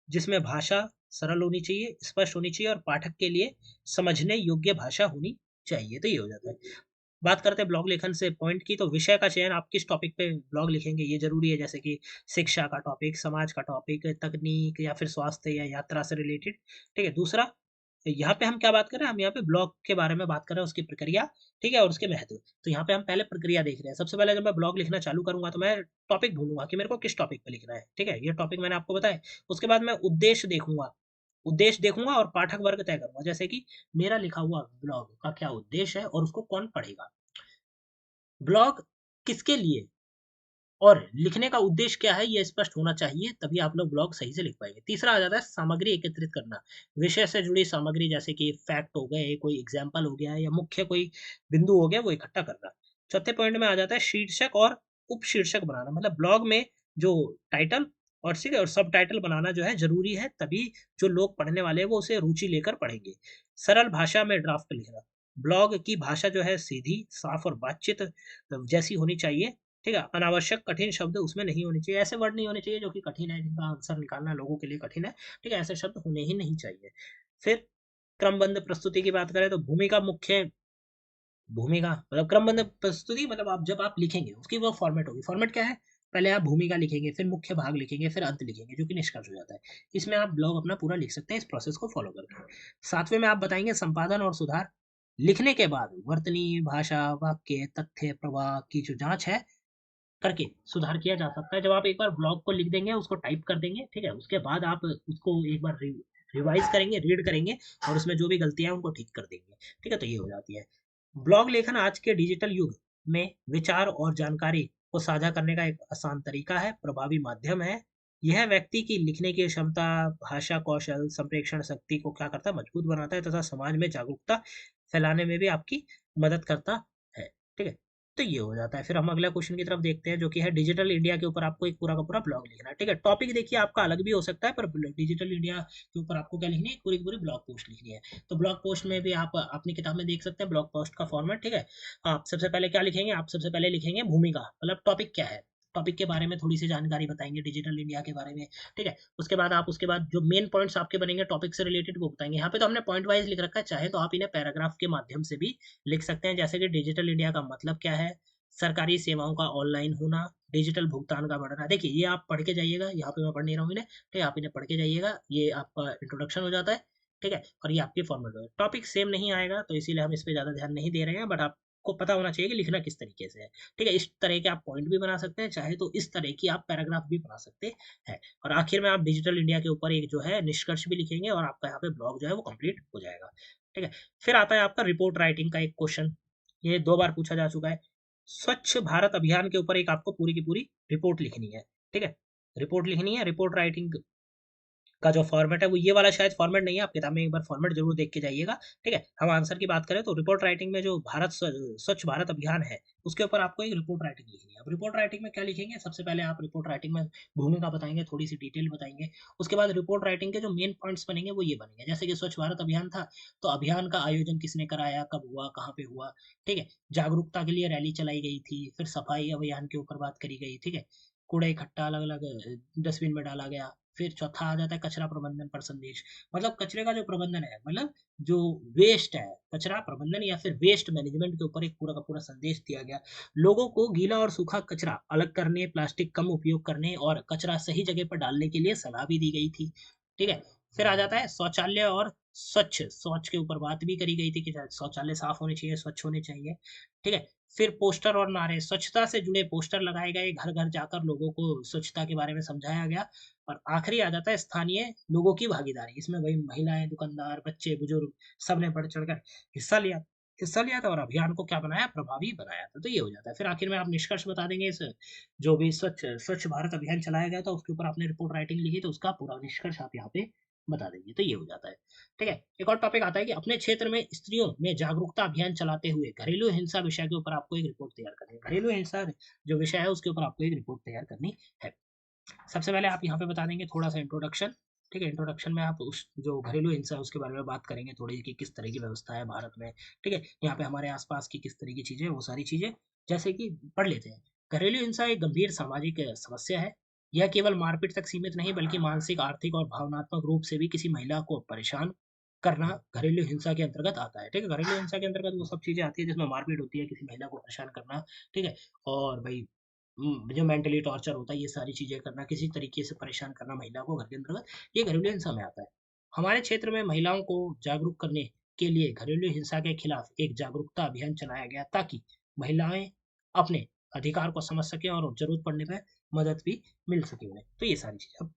जिसमें भाषा सरल होनी चाहिए, स्पष्ट होनी चाहिए और पाठक के लिए समझने योग्य भाषा होनी चाहिए। तो ये हो जाता है। बात करते हैं ब्लॉग लेखन से पॉइंट की, तो विषय का चयन आप किस टॉपिक पे ब्लॉग लिखेंगे ये जरूरी है, जैसे कि शिक्षा का टॉपिक, समाज का टॉपिक, तकनीक या फिर स्वास्थ्य या यात्रा से रिलेटेड, ठीक है। दूसरा, यहाँ पे हम क्या बात कर रहे हैं, हम यहाँ पे ब्लॉग के बारे में बात कर रहे हैं, उसकी प्रक्रिया, ठीक है, और उसके महत्व। तो यहाँ पे हम पहले प्रक्रिया देख रहे हैं। सबसे पहले जब मैं ब्लॉग लिखना चालू करूंगा तो मैं टॉपिक ढूंढूंगा कि मेरे को किस टॉपिक पे लिखना है, ठीक है, ये टॉपिक मैंने आपको बताया। उसके बाद मैं उद्देश्य देखूंगा और पाठक वर्ग तय करूंगा, जैसे कि मेरा लिखा हुआ ब्लॉग का क्या उद्देश्य है और उसको कौन पढ़ेगा, ब्लॉग किसके लिए और लिखने का उद्देश्य क्या है ये स्पष्ट होना चाहिए, तभी आप लोग ब्लॉग सही से लिख पाएंगे। तीसरा आ जाता है सामग्री एकत्रित करना। विषय से जुड़ी सामग्री जैसे कि फैक्ट हो गए, कोई एग्जाम्पल हो गया या मुख्य कोई बिंदु हो गया, वो इकट्ठा करना। चौथे पॉइंट में आ जाता है शीर्षक और उपशीर्षक बनाना, मतलब ब्लॉग में जो टाइटल और सब टाइटल बनाना जो है जरूरी है, तभी जो लोग पढ़ने वाले हैं वो उसे रुचि लेकर पढ़ेंगे। सरल भाषा में ड्राफ्ट लिखना। ब्लॉग की भाषा जो है सीधी, साफ और बातचीत जैसी होनी चाहिए। ठीक है, अनावश्यक कठिन शब्द उसमें नहीं होने चाहिए, ऐसे वर्ड नहीं होने चाहिए जो कि कठिन है, जिनका आंसर निकालना लोगों के लिए कठिन है। ठीक है, ऐसे शब्द होने ही नहीं चाहिए। फिर क्रमबद्ध प्रस्तुति की बात करें तो भूमिका मुख्य, भूमिका मतलब क्रमबद्ध प्रस्तुति मतलब आप जब आप लिखेंगे उसकी वो फॉर्मेट होगी। फॉर्मेट क्या है? पहले आप भूमिका लिखेंगे, फिर मुख्य भाग लिखेंगे, फिर अंत लिखेंगे, जो कि निष्कर्ष हो जाता है। इसमें आप ब्लॉग अपना पूरा लिख सकते हैं इस प्रोसेस को फॉलो करके। सातवें में आप बताएंगे संपादन और सुधार। लिखने के बाद वर्तनी भाषा, वाक्य, तथ्य, प्रवाह की जो जांच है करके सुधार किया जा सकता है। जब आप एक बार ब्लॉग को लिख देंगे, उसको टाइप कर देंगे, ठीक है, उसके बाद आप उसको एक बार रिवाइज करेंगे, रीड करेंगे, और उसमें जो भी गलतियां हैं उनको ठीक कर देंगे। ठीक है, तो ये हो जाती है। ब्लॉग लेखन आज के डिजिटल युग में विचार और जानकारी को साझा करने का एक आसान तरीका है, प्रभावी माध्यम है। यह व्यक्ति की लिखने की क्षमता, भाषा कौशल, संप्रेषण शक्ति को क्या करता है, मजबूत बनाता है, तथा समाज में जागरूकता फैलाने में भी आपकी मदद करता है। ठीक है, तो ये हो जाता है। फिर हम अगला क्वेश्चन की तरफ देखते हैं, जो कि है डिजिटल इंडिया के ऊपर आपको एक पूरा का पूरा ब्लॉग लिखना है। ठीक है, टॉपिक देखिए आपका अलग भी हो सकता है, पर डिजिटल इंडिया के ऊपर आपको क्या लिखनी है, पूरी की पूरी ब्लॉग पोस्ट लिखनी है। तो ब्लॉग पोस्ट में भी आप अपनी किताब में देख सकते हैं ब्लॉग पोस्ट का फॉर्मेट। ठीक है, आप सबसे पहले क्या लिखेंगे, आप सबसे पहले लिखेंगे भूमिका, मतलब टॉपिक क्या है, टॉपिक के बारे में थोड़ी सी जानकारी बताएंगे डिजिटल इंडिया के बारे में। ठीक है, उसके बाद आप उसके बाद जो मेन पॉइंट्स आपके बनेंगे टॉपिक से रिलेटेड वो बताएंगे। यहाँ पे तो हमने पॉइंट वाइज लिख रखा है, चाहे तो आप इन्हें पैराग्राफ के माध्यम से भी लिख सकते हैं, जैसे कि डिजिटल इंडिया का मतलब क्या है, सरकारी सेवाओं का ऑनलाइन होना, डिजिटल भुगतान का बढ़ना। देखिए ये आप पढ़ के जाइएगा, यहाँ पे मैं पढ़ नहीं रहा हूँ इन्हें, ठीक है, आप इन्हें पढ़ के जाइएगा, ये आपका इंट्रोडक्शन हो जाता है। ठीक है, और ये आपकी फॉर्मेट है। टॉपिक सेम नहीं आएगा तो इसीलिए हम इस पे ज़्यादा ध्यान नहीं दे रहे हैं, बट आपको पता होना चाहिए कि लिखना किस तरीके से है। ठीक है, इस तरह के आप पॉइंट भी बना सकते हैं, चाहे तो इस तरह की आप पैराग्राफ भी बना सकते हैं। और आखिर में आप डिजिटल इंडिया के ऊपर एक जो है निष्कर्ष भी लिखेंगे, और आपका यहाँ पे ब्लॉग जो है वो कंप्लीट हो जाएगा। ठीक है, फिर आता है आपका रिपोर्ट राइटिंग का एक क्वेश्चन, ये 2 बार पूछा जा चुका है। स्वच्छ भारत अभियान के ऊपर एक आपको पूरी की पूरी रिपोर्ट लिखनी है। ठीक है, रिपोर्ट लिखनी है। रिपोर्ट राइटिंग का जो फॉर्मेट है वो ये वाला शायद फॉर्मेट नहीं है, आप किताब में एक बार फॉर्मेट जरूर देख के जाइएगा। ठीक है, हम आंसर की बात करें तो रिपोर्ट राइटिंग में जो स्वच्छ भारत अभियान है उसके ऊपर आपको एक रिपोर्ट राइटिंग लिखनी है। अब रिपोर्ट राइटिंग में क्या लिखेंगे, सबसे पहले आप रिपोर्ट राइटिंग में भूमिका बताएंगे, थोड़ी सी डिटेल बताएंगे। उसके बाद रिपोर्ट राइटिंग के जो मेन पॉइंट्स बनेंगे वो ये बनेंगे, जैसे कि स्वच्छ भारत अभियान था तो अभियान का आयोजन किसने कराया, कब हुआ, कहाँ पे हुआ। ठीक है, जागरूकता के लिए रैली चलाई गई थी, फिर सफाई अभियान के ऊपर बात करी गई। ठीक है, कूड़ा इकट्ठा अलग अलग डस्टबिन में डाला गया। फिर चौथा आ जाता है कचरा प्रबंधन पर संदेश, मतलब कचरे का जो प्रबंधन है, मतलब जो वेस्ट है, कचरा प्रबंधन या फिर वेस्ट मैनेजमेंट के ऊपर एक पूरा का पूरा संदेश दिया गया। लोगों को गीला और सूखा कचरा अलग करने, प्लास्टिक कम उपयोग करने और कचरा सही जगह पर डालने के लिए सलाह भी दी गई थी। ठीक है, फिर आ जाता है शौचालय और स्वच्छ, शौच के ऊपर बात भी करी गई थी कि शौचालय साफ होने चाहिए, स्वच्छ होने चाहिए। ठीक है, फिर पोस्टर और नारे, स्वच्छता से जुड़े पोस्टर लगाए गए, घर घर जाकर लोगों को स्वच्छता के बारे में समझाया गया। और आखिरी आ जाता है स्थानीय लोगों की भागीदारी, इसमें वही महिलाएं, दुकानदार, बच्चे, बुजुर्ग सबने बढ़ चढ़कर हिस्सा लिया था और अभियान को क्या बनाया, प्रभावी बनाया था। तो ये हो जाता है। फिर आखिर में आप निष्कर्ष बता देंगे, इस जो भी स्वच्छ स्वच्छ भारत अभियान चलाया गया था उसके ऊपर आपने रिपोर्ट राइटिंग लिखी तो उसका पूरा निष्कर्ष आप यहाँ पे बता देंगे। तो ये हो जाता है। ठीक है, एक और टॉपिक आता है कि अपने क्षेत्र में स्त्रियों में जागरूकता अभियान चलाते हुए घरेलू हिंसा विषय के ऊपर आपको एक रिपोर्ट तैयार करनी है। घरेलू हिंसा जो विषय है उसके ऊपर आपको एक रिपोर्ट तैयार करनी है। सबसे पहले आप यहाँ पे बता देंगे थोड़ा सा इंट्रोडक्शन। ठीक है, इंट्रोडक्शन में आप उस जो घरेलू हिंसा है उसके बारे में बात करेंगे थोड़ी, कि किस तरह की व्यवस्था है भारत में। ठीक है, यहाँ पे हमारे आसपास की किस तरह की चीजें, वो सारी चीजें जैसे कि पढ़ लेते हैं। घरेलू हिंसा एक गंभीर सामाजिक समस्या है। यह केवल मारपीट तक सीमित नहीं बल्कि मानसिक, आर्थिक और भावनात्मक रूप से भी किसी महिला को परेशान करना घरेलू हिंसा के अंतर्गत आता है। ठीक है, घरेलू हिंसा के अंतर्गत वो सब चीजें आती है जिसमें मारपीट होती है, किसी महिला को परेशान करना। ठीक है, और भाई जो मेंटली टॉर्चर होता है, ये सारी चीजें करना, किसी तरीके से परेशान करना महिला को घर के अंतर्गत, ये घरेलू हिंसा में आता है। हमारे क्षेत्र में महिलाओं को जागरूक करने के लिए घरेलू हिंसा के खिलाफ एक जागरूकता अभियान चलाया गया, ताकि महिलाएं अपने अधिकार को समझ सके और जरूरत पड़ने पर मदद भी मिल सके उन्हें। तो ये सारी चीजें, अब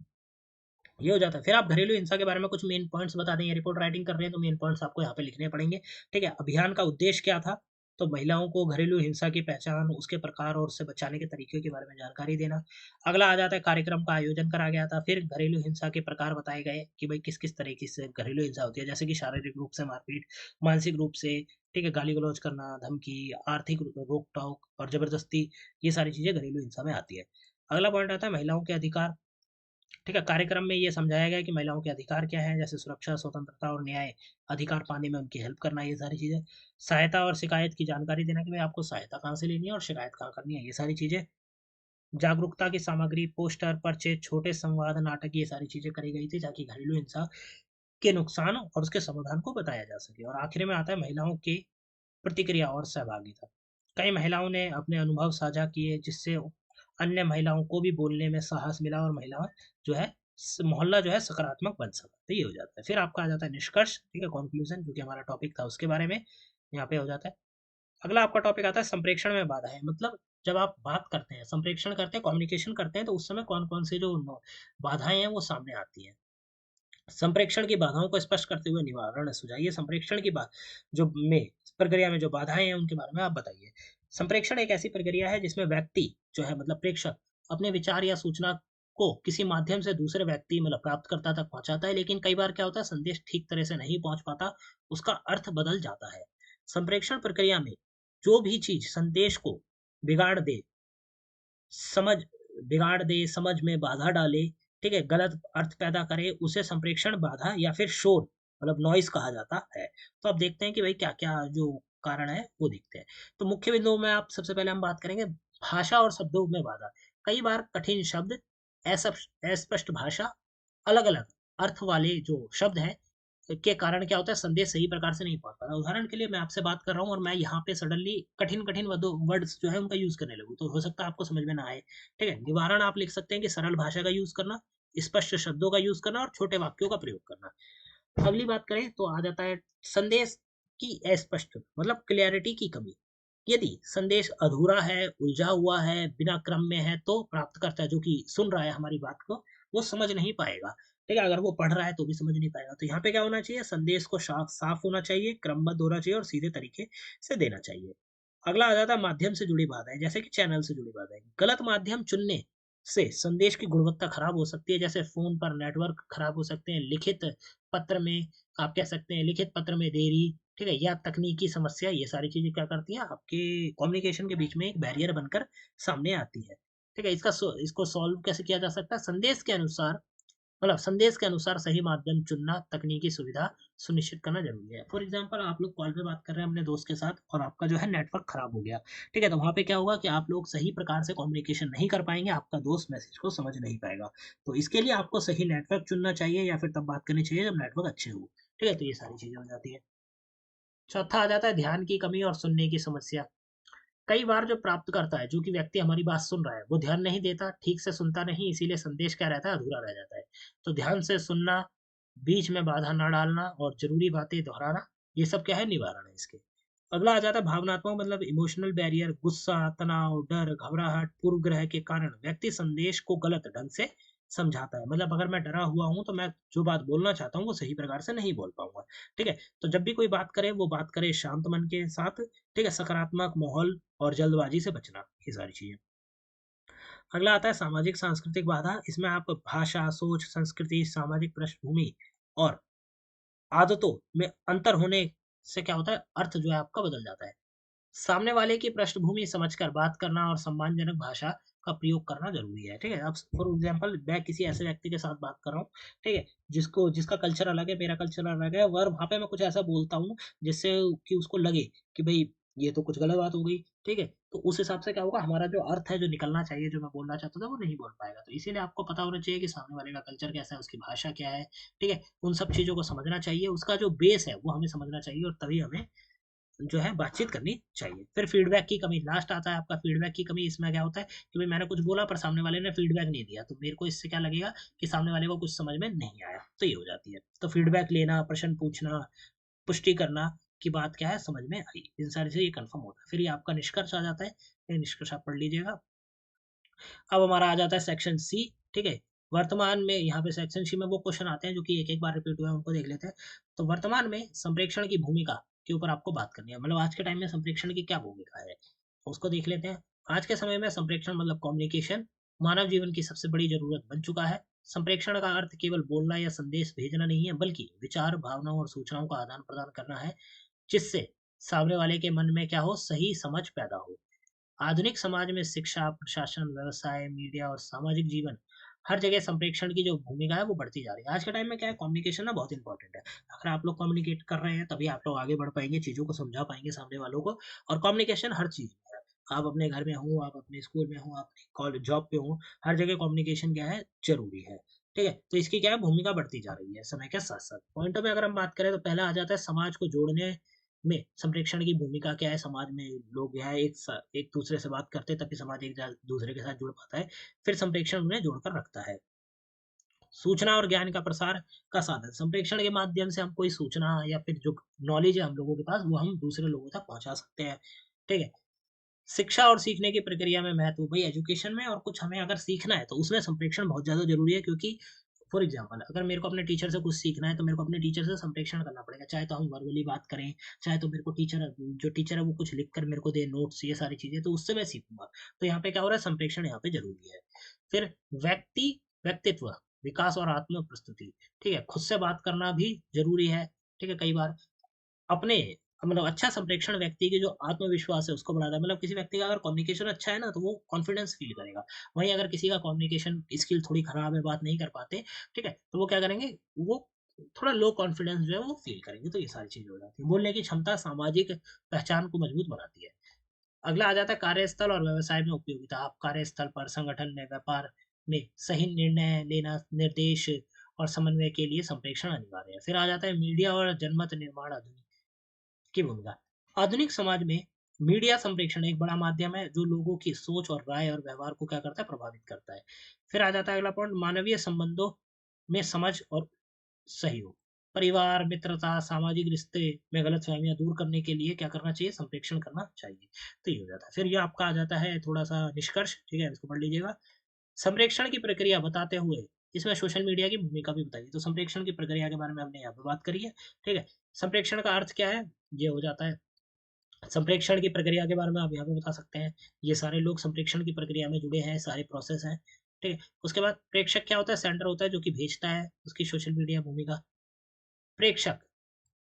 ये हो जाता है। फिर आप घरेलू हिंसा के बारे में कुछ मेन पॉइंट्स बता देंगे, रिपोर्ट राइटिंग कर रहे हैं तो मेन पॉइंट्स आपको यहाँ पे लिखने पड़ेंगे। ठीक है, अभियान का उद्देश्य क्या था, तो महिलाओं को घरेलू हिंसा की पहचान, उसके प्रकार और उससे बचाने के तरीकों के बारे में जानकारी देना। अगला आ जाता है कार्यक्रम का आयोजन करा गया था। फिर घरेलू हिंसा के प्रकार बताए गए कि भाई किस किस तरीके से घरेलू हिंसा होती है, जैसे कि शारीरिक रूप से मारपीट, मानसिक रूप से, ठीक है, गाली गलौज करना, धमकी, आर्थिक रोक टोक और जबरदस्ती, ये सारी चीजें घरेलू हिंसा में आती है। अगला पॉइंट आता है महिलाओं के अधिकार। ठीक है, कार्यक्रम में ये समझाया गया कि महिलाओं के अधिकार क्या है, जैसे सुरक्षा, स्वतंत्रता और न्याय, अधिकार पाने में उनकी हेल्प करना, ये सारी चीज़ें। सहायता और शिकायत की जानकारी देना कि भाई आपको सहायता कहाँ से लेनी है और शिकायत कहाँ करनी है, ये सारी चीज़ें। जागरूकता की सामग्री, पोस्टर, पर्चे, छोटे संवाद, नाटक, ये सारी चीज़ें करी गई थी ताकि घरेलू हिंसा के नुकसान और उसके समाधान को बताया जा सके। और आखिर में आता है महिलाओं की प्रतिक्रिया और सहभागिता। कई महिलाओं ने अपने अनुभव साझा किए जिससे अन्य महिलाओं को भी बोलने में साहस मिला और महिला जो है मोहल्ला जो है सकारात्मक बन सका। तो ये हो जाता है। फिर आपका आ जाता है निष्कर्ष, ठीक है, कंक्लूजन, जो कि हमारा टॉपिक था उसके बारे में यहाँ पे हो जाता है। अगला आपका टॉपिक आता है संप्रेषण में बाधाएं। मतलब जब आप बात करते हैं, संप्रेषण करते हैं, कम्युनिकेशन करते हैं, तो उस समय कौन कौन से जो बाधाएं हैं वो सामने आती हैं। संप्रेषण की बाधाओं को स्पष्ट करते हुए निवारण सुझाइए। संप्रेषण की बात जो में प्रक्रिया में जो बाधाएं हैं उनके बारे में आप बताइए। संप्रेषण एक ऐसी प्रक्रिया है जिसमें व्यक्ति जो है मतलब प्रेषक अपने विचार या सूचना को किसी माध्यम से दूसरे व्यक्ति मतलब प्राप्तकर्ता तक पहुंचाता है, लेकिन कई बार क्या होता है संदेश ठीक तरह से नहीं पहुंच पाता, उसका अर्थ बदल जाता है। संप्रेषण प्रक्रिया में जो भी चीज संदेश को बिगाड़ दे, समझ बिगाड़ दे, समझ में बाधा डाले, ठीक है, गलत अर्थ पैदा करे, उसे संप्रेषण बाधा या फिर शोर मतलब नॉइस कहा जाता है। तो अब देखते हैं कि भाई क्या क्या जो कारण है वो देखते हैं। तो मुख्य बिंदुओं में आप सबसे पहले हम बात करेंगे भाषा और शब्दों में बाधा। कई बार कठिन शब्द, अस्पष्ट भाषा, अलग अलग अर्थ वाले जो शब्द हैं के कारण क्या होता है संदेश सही प्रकार से नहीं पहुंच पाता। उदाहरण के लिए मैं आपसे बात कर रहा हूँ और मैं यहाँ पे सडनली कठिन कठिन वर्ड्स जो है उनका यूज करने लगूँ, तो हो सकता है आपको समझ में ना आए। ठीक है, निवारण आप लिख सकते हैं कि सरल भाषा का यूज करना, स्पष्ट शब्दों का यूज करना और छोटे वाक्यों का प्रयोग करना। अगली बात करें तो आ जाता है संदेश की अस्पष्ट मतलब क्लियरिटी की कमी। यदि संदेश अधूरा है, उलझा हुआ है, बिना क्रम में है, तो प्राप्तकर्ता जो कि सुन रहा है हमारी बात को वो समझ नहीं पाएगा। ठीक है, अगर वो पढ़ रहा है तो भी समझ नहीं पाएगा। तो यहाँ पे क्या होना चाहिए, संदेश को साफ साफ होना चाहिए, क्रमबद्ध होना चाहिए और सीधे तरीके से देना चाहिए। अगला आ जाता है माध्यम से जुड़ी बाधाएं, जैसे कि चैनल से जुड़ी बाधाएं। गलत माध्यम चुनने से संदेश की गुणवत्ता खराब हो सकती है, जैसे फोन पर नेटवर्क खराब हो सकते हैं, लिखित पत्र में आप कह सकते हैं लिखित पत्र में देरी, ठीक है, या तकनीकी समस्या, ये सारी चीजें क्या करती हैं आपके कम्युनिकेशन के बीच में एक बैरियर बनकर सामने आती है। ठीक है, इसको सॉल्व कैसे किया जा सकता है, संदेश के अनुसार मतलब संदेश के अनुसार सही माध्यम चुनना, तकनीकी सुविधा सुनिश्चित करना जरूरी है। फॉर एग्जाम्पल आप लोग कॉल पे बात कर रहे हैं अपने दोस्त के साथ और आपका जो है नेटवर्क खराब हो गया, ठीक है, तो वहां पे क्या होगा कि आप लोग सही प्रकार से कम्युनिकेशन नहीं कर पाएंगे, आपका दोस्त मैसेज को समझ नहीं पाएगा। तो इसके लिए आपको सही नेटवर्क चुनना चाहिए या फिर तब बात करनी चाहिए जब नेटवर्क अच्छे हो। ठीक है, तो ये सारी चीजें हो जाती है। चौथा आ जाता है ध्यान की कमी और सुनने की समस्या। कई बार जो प्राप्त करता है, जो कि व्यक्ति हमारी बात सुन रहा है, वो ध्यान नहीं देता, ठीक से सुनता नहीं, इसीलिए संदेश क्या रहता है, अधूरा रह जाता है। तो ध्यान से सुनना, बीच में बाधा ना डालना और जरूरी बातें दोहराना, ये सब क्या है, निवारण है इसके। अगला आ जाता है भावनात्मक मतलब इमोशनल बैरियर। गुस्सा, तनाव, डर, घबराहट, पूर्वग्रह के कारण व्यक्ति संदेश को गलत ढंग से समझाता है। मतलब अगर मैं डरा हुआ हूं तो मैं जो बात बोलना चाहता हूँ वो सही प्रकार से नहीं बोल पाऊंगा। ठीक है, तो जब भी कोई बात करे वो बात करे शांत मन के साथ, ठीक है, सकारात्मक माहौल और जल्दबाजी से बचना, ये सारी चीजें। अगला आता है सामाजिक सांस्कृतिक बाधा। इसमें आप भाषा, सोच, संस्कृति, सामाजिक पृष्ठभूमि और आदतों में अंतर होने से क्या होता है, अर्थ जो है आपका बदल जाता है। सामने वाले की पृष्ठभूमि समझकर बात करना और सम्मानजनक भाषा का प्रयोग करना जरूरी है। ठीक है, अब फॉर एग्जांपल मैं किसी ऐसे व्यक्ति के साथ बात कर रहा हूँ, ठीक है, जिसको जिसका कल्चर अलग है, मेरा कल्चर अलग है, और वहां पे मैं कुछ ऐसा बोलता हूँ जिससे कि उसको लगे कि भाई ये तो कुछ गलत बात हो गई। ठीक है, तो उस हिसाब से क्या होगा, हमारा जो अर्थ है जो निकलना चाहिए, जो मैं बोलना चाहता था वो नहीं बोल पाएगा। तो इसीलिए आपको पता होना चाहिए कि सामने वाले का कल्चर कैसा है, उसकी भाषा क्या है। ठीक है, उन सब चीजों को समझना चाहिए, उसका जो बेस है वो हमें समझना चाहिए और तभी हमें जो है बातचीत करनी चाहिए। फिर फीडबैक की कमी, लास्ट आता है आपका फीडबैक की कमी। इसमें क्या होता है कि भाई मैंने कुछ बोला पर सामने वाले ने फीडबैक नहीं दिया, तो मेरे को इससे क्या लगेगा कि सामने वाले को कुछ समझ में नहीं आया, तो ये हो जाती है। तो फीडबैक लेना, प्रश्न पूछना, पुष्टि करना कि बात क्या है समझ में आई, इन सारी से ये कंफर्म होता है। फिर ये आपका निष्कर्ष आ जाता है, ये निष्कर्ष आप पढ़ लीजिएगा। अब हमारा आ जाता है सेक्शन सी। ठीक है, वर्तमान में यहाँ पे सेक्शन सी में वो क्वेश्चन आते हैं जो कि एक एक बार रिपीट हुए हैं, उनको देख लेते हैं। तो वर्तमान में संप्रेषण की भूमिका के ऊपर आपको बात करनी है, मतलब आज के टाइम में संप्रेषण की क्या भूमिका है उसको देख लेते हैं। आज के समय में संप्रेषण मतलब कम्युनिकेशन मानव जीवन की सबसे बड़ी जरूरत बन चुका है। संप्रेषण का अर्थ केवल बोलना या संदेश भेजना नहीं है, बल्कि विचार, भावनाओं और सूचनाओं का आदान प्रदान करना है, जिससे सामने वाले के मन में क्या हो, सही समझ पैदा हो। आधुनिक समाज में शिक्षा, प्रशासन, व्यवसाय, मीडिया और सामाजिक जीवन हर जगह संप्रेषण की जो भूमिका है वो बढ़ती जा रही है। आज के टाइम में क्या है, कम्युनिकेशन ना बहुत इंपॉर्टेंट है। अगर आप लोग कम्युनिकेट कर रहे हैं तभी आप लोग आगे बढ़ पाएंगे, चीज़ों को समझा पाएंगे सामने वालों को। और कम्युनिकेशन हर चीज़ में है। आप अपने घर में हो, आप अपने स्कूल में हो, आप कॉलेज जॉब पे हो, हर जगह कम्युनिकेशन क्या है, जरूरी है। ठीक है, तो इसकी क्या है, भूमिका बढ़ती जा रही है समय के साथ साथ। पॉइंटों में अगर हम बात करें तो पहला आ जाता है समाज को जोड़ने में संप्रेषण की भूमिका क्या है। समाज में लोग जो है एक दूसरे से बात करते हैं तभी समाज एक दूसरे के साथ जुड़ पाता है। फिर संप्रेषण उन्हें जोड़कर रखता है। सूचना और ज्ञान का प्रसार का साधन, संप्रेषण के माध्यम से हम कोई सूचना या फिर जो नॉलेज है हम लोगों के पास वो हम दूसरे लोगों तक पहुंचा सकते हैं। ठीक है, शिक्षा और सीखने की प्रक्रिया में महत्व, भाई एजुकेशन में और कुछ हमें अगर सीखना है तो उसमें संप्रेषण बहुत ज्यादा जरूरी है। क्योंकि फॉर एग्जाम्पल अगर मेरे को अपने टीचर से कुछ सीखना है तो मेरे को अपने टीचर से संप्रेषण करना पड़ेगा, चाहे तो हम वर्बली बात करें, चाहे तो मेरे को टीचर है वो कुछ लिख कर मेरे को दे नोट्स, ये सारी चीजें, तो उससे मैं सीखूंगा। तो यहाँ पे क्या हो रहा है, संप्रेषण यहाँ पे जरूरी है। फिर व्यक्तित्व विकास और आत्म प्रस्तुति, ठीक है, खुद से बात करना भी जरूरी है। ठीक है, कई बार अपने मतलब अच्छा संप्रेषण व्यक्ति की जो आत्मविश्वास है उसको बढ़ाता है। मतलब किसी व्यक्ति का अगर कम्युनिकेशन अच्छा है ना तो वो कॉन्फिडेंस फील करेगा। वहीं अगर किसी का कम्युनिकेशन स्किल थोड़ी खराब है, बात नहीं कर पाते, ठीक है, तो वो क्या करेंगे, वो थोड़ा लो कॉन्फिडेंस जो है वो फील करेंगे। तो ये सारी चीजें हो जाती है। बोलने की क्षमता सामाजिक पहचान को मजबूत बनाती है। अगला आ जाता है कार्यस्थल और व्यवसाय में उपयोगिता। आप कार्यस्थल पर, संगठन में, व्यापार में सही निर्णय लेना, निर्देश और समन्वय के लिए संप्रेषण अनिवार्य है। फिर आ जाता है मीडिया और जनमत निर्माण की भूमिका। आधुनिक समाज में मीडिया संप्रेषण एक बड़ा माध्यम है जो लोगों की सोच और राय और व्यवहार को क्या करता है, प्रभावित करता है। फिर आ जाता है अगला पॉइंट, मानवीय संबंधों में समझ और सहयोग। परिवार, मित्रता, सामाजिक रिश्ते में गलतफहमियां दूर करने के लिए क्या करना चाहिए, संप्रेषण करना चाहिए। तो ये हो जाता है। फिर ये आपका आ जाता है थोड़ा सा निष्कर्ष, ठीक है, इसको पढ़ लीजिएगा। संप्रेषण की प्रक्रिया बताते हुए इसमें सोशल मीडिया की भूमिका भी बताइए। तो संप्रेषण की प्रक्रिया के बारे में हमने यहाँ पे बात करी है। ठीक है, संप्रेषण का अर्थ क्या है, ये हो जाता है। संप्रेषण की प्रक्रिया के बारे में आप यहाँ पे बता सकते हैं। ये सारे लोग संप्रेषण की प्रक्रिया में जुड़े हैं, सारे प्रोसेस हैं। ठीक है, उसके बाद प्रेषक क्या होता है, सेंडर होता है जो कि भेजता है, उसकी सोशल मीडिया भूमिका। प्रेषक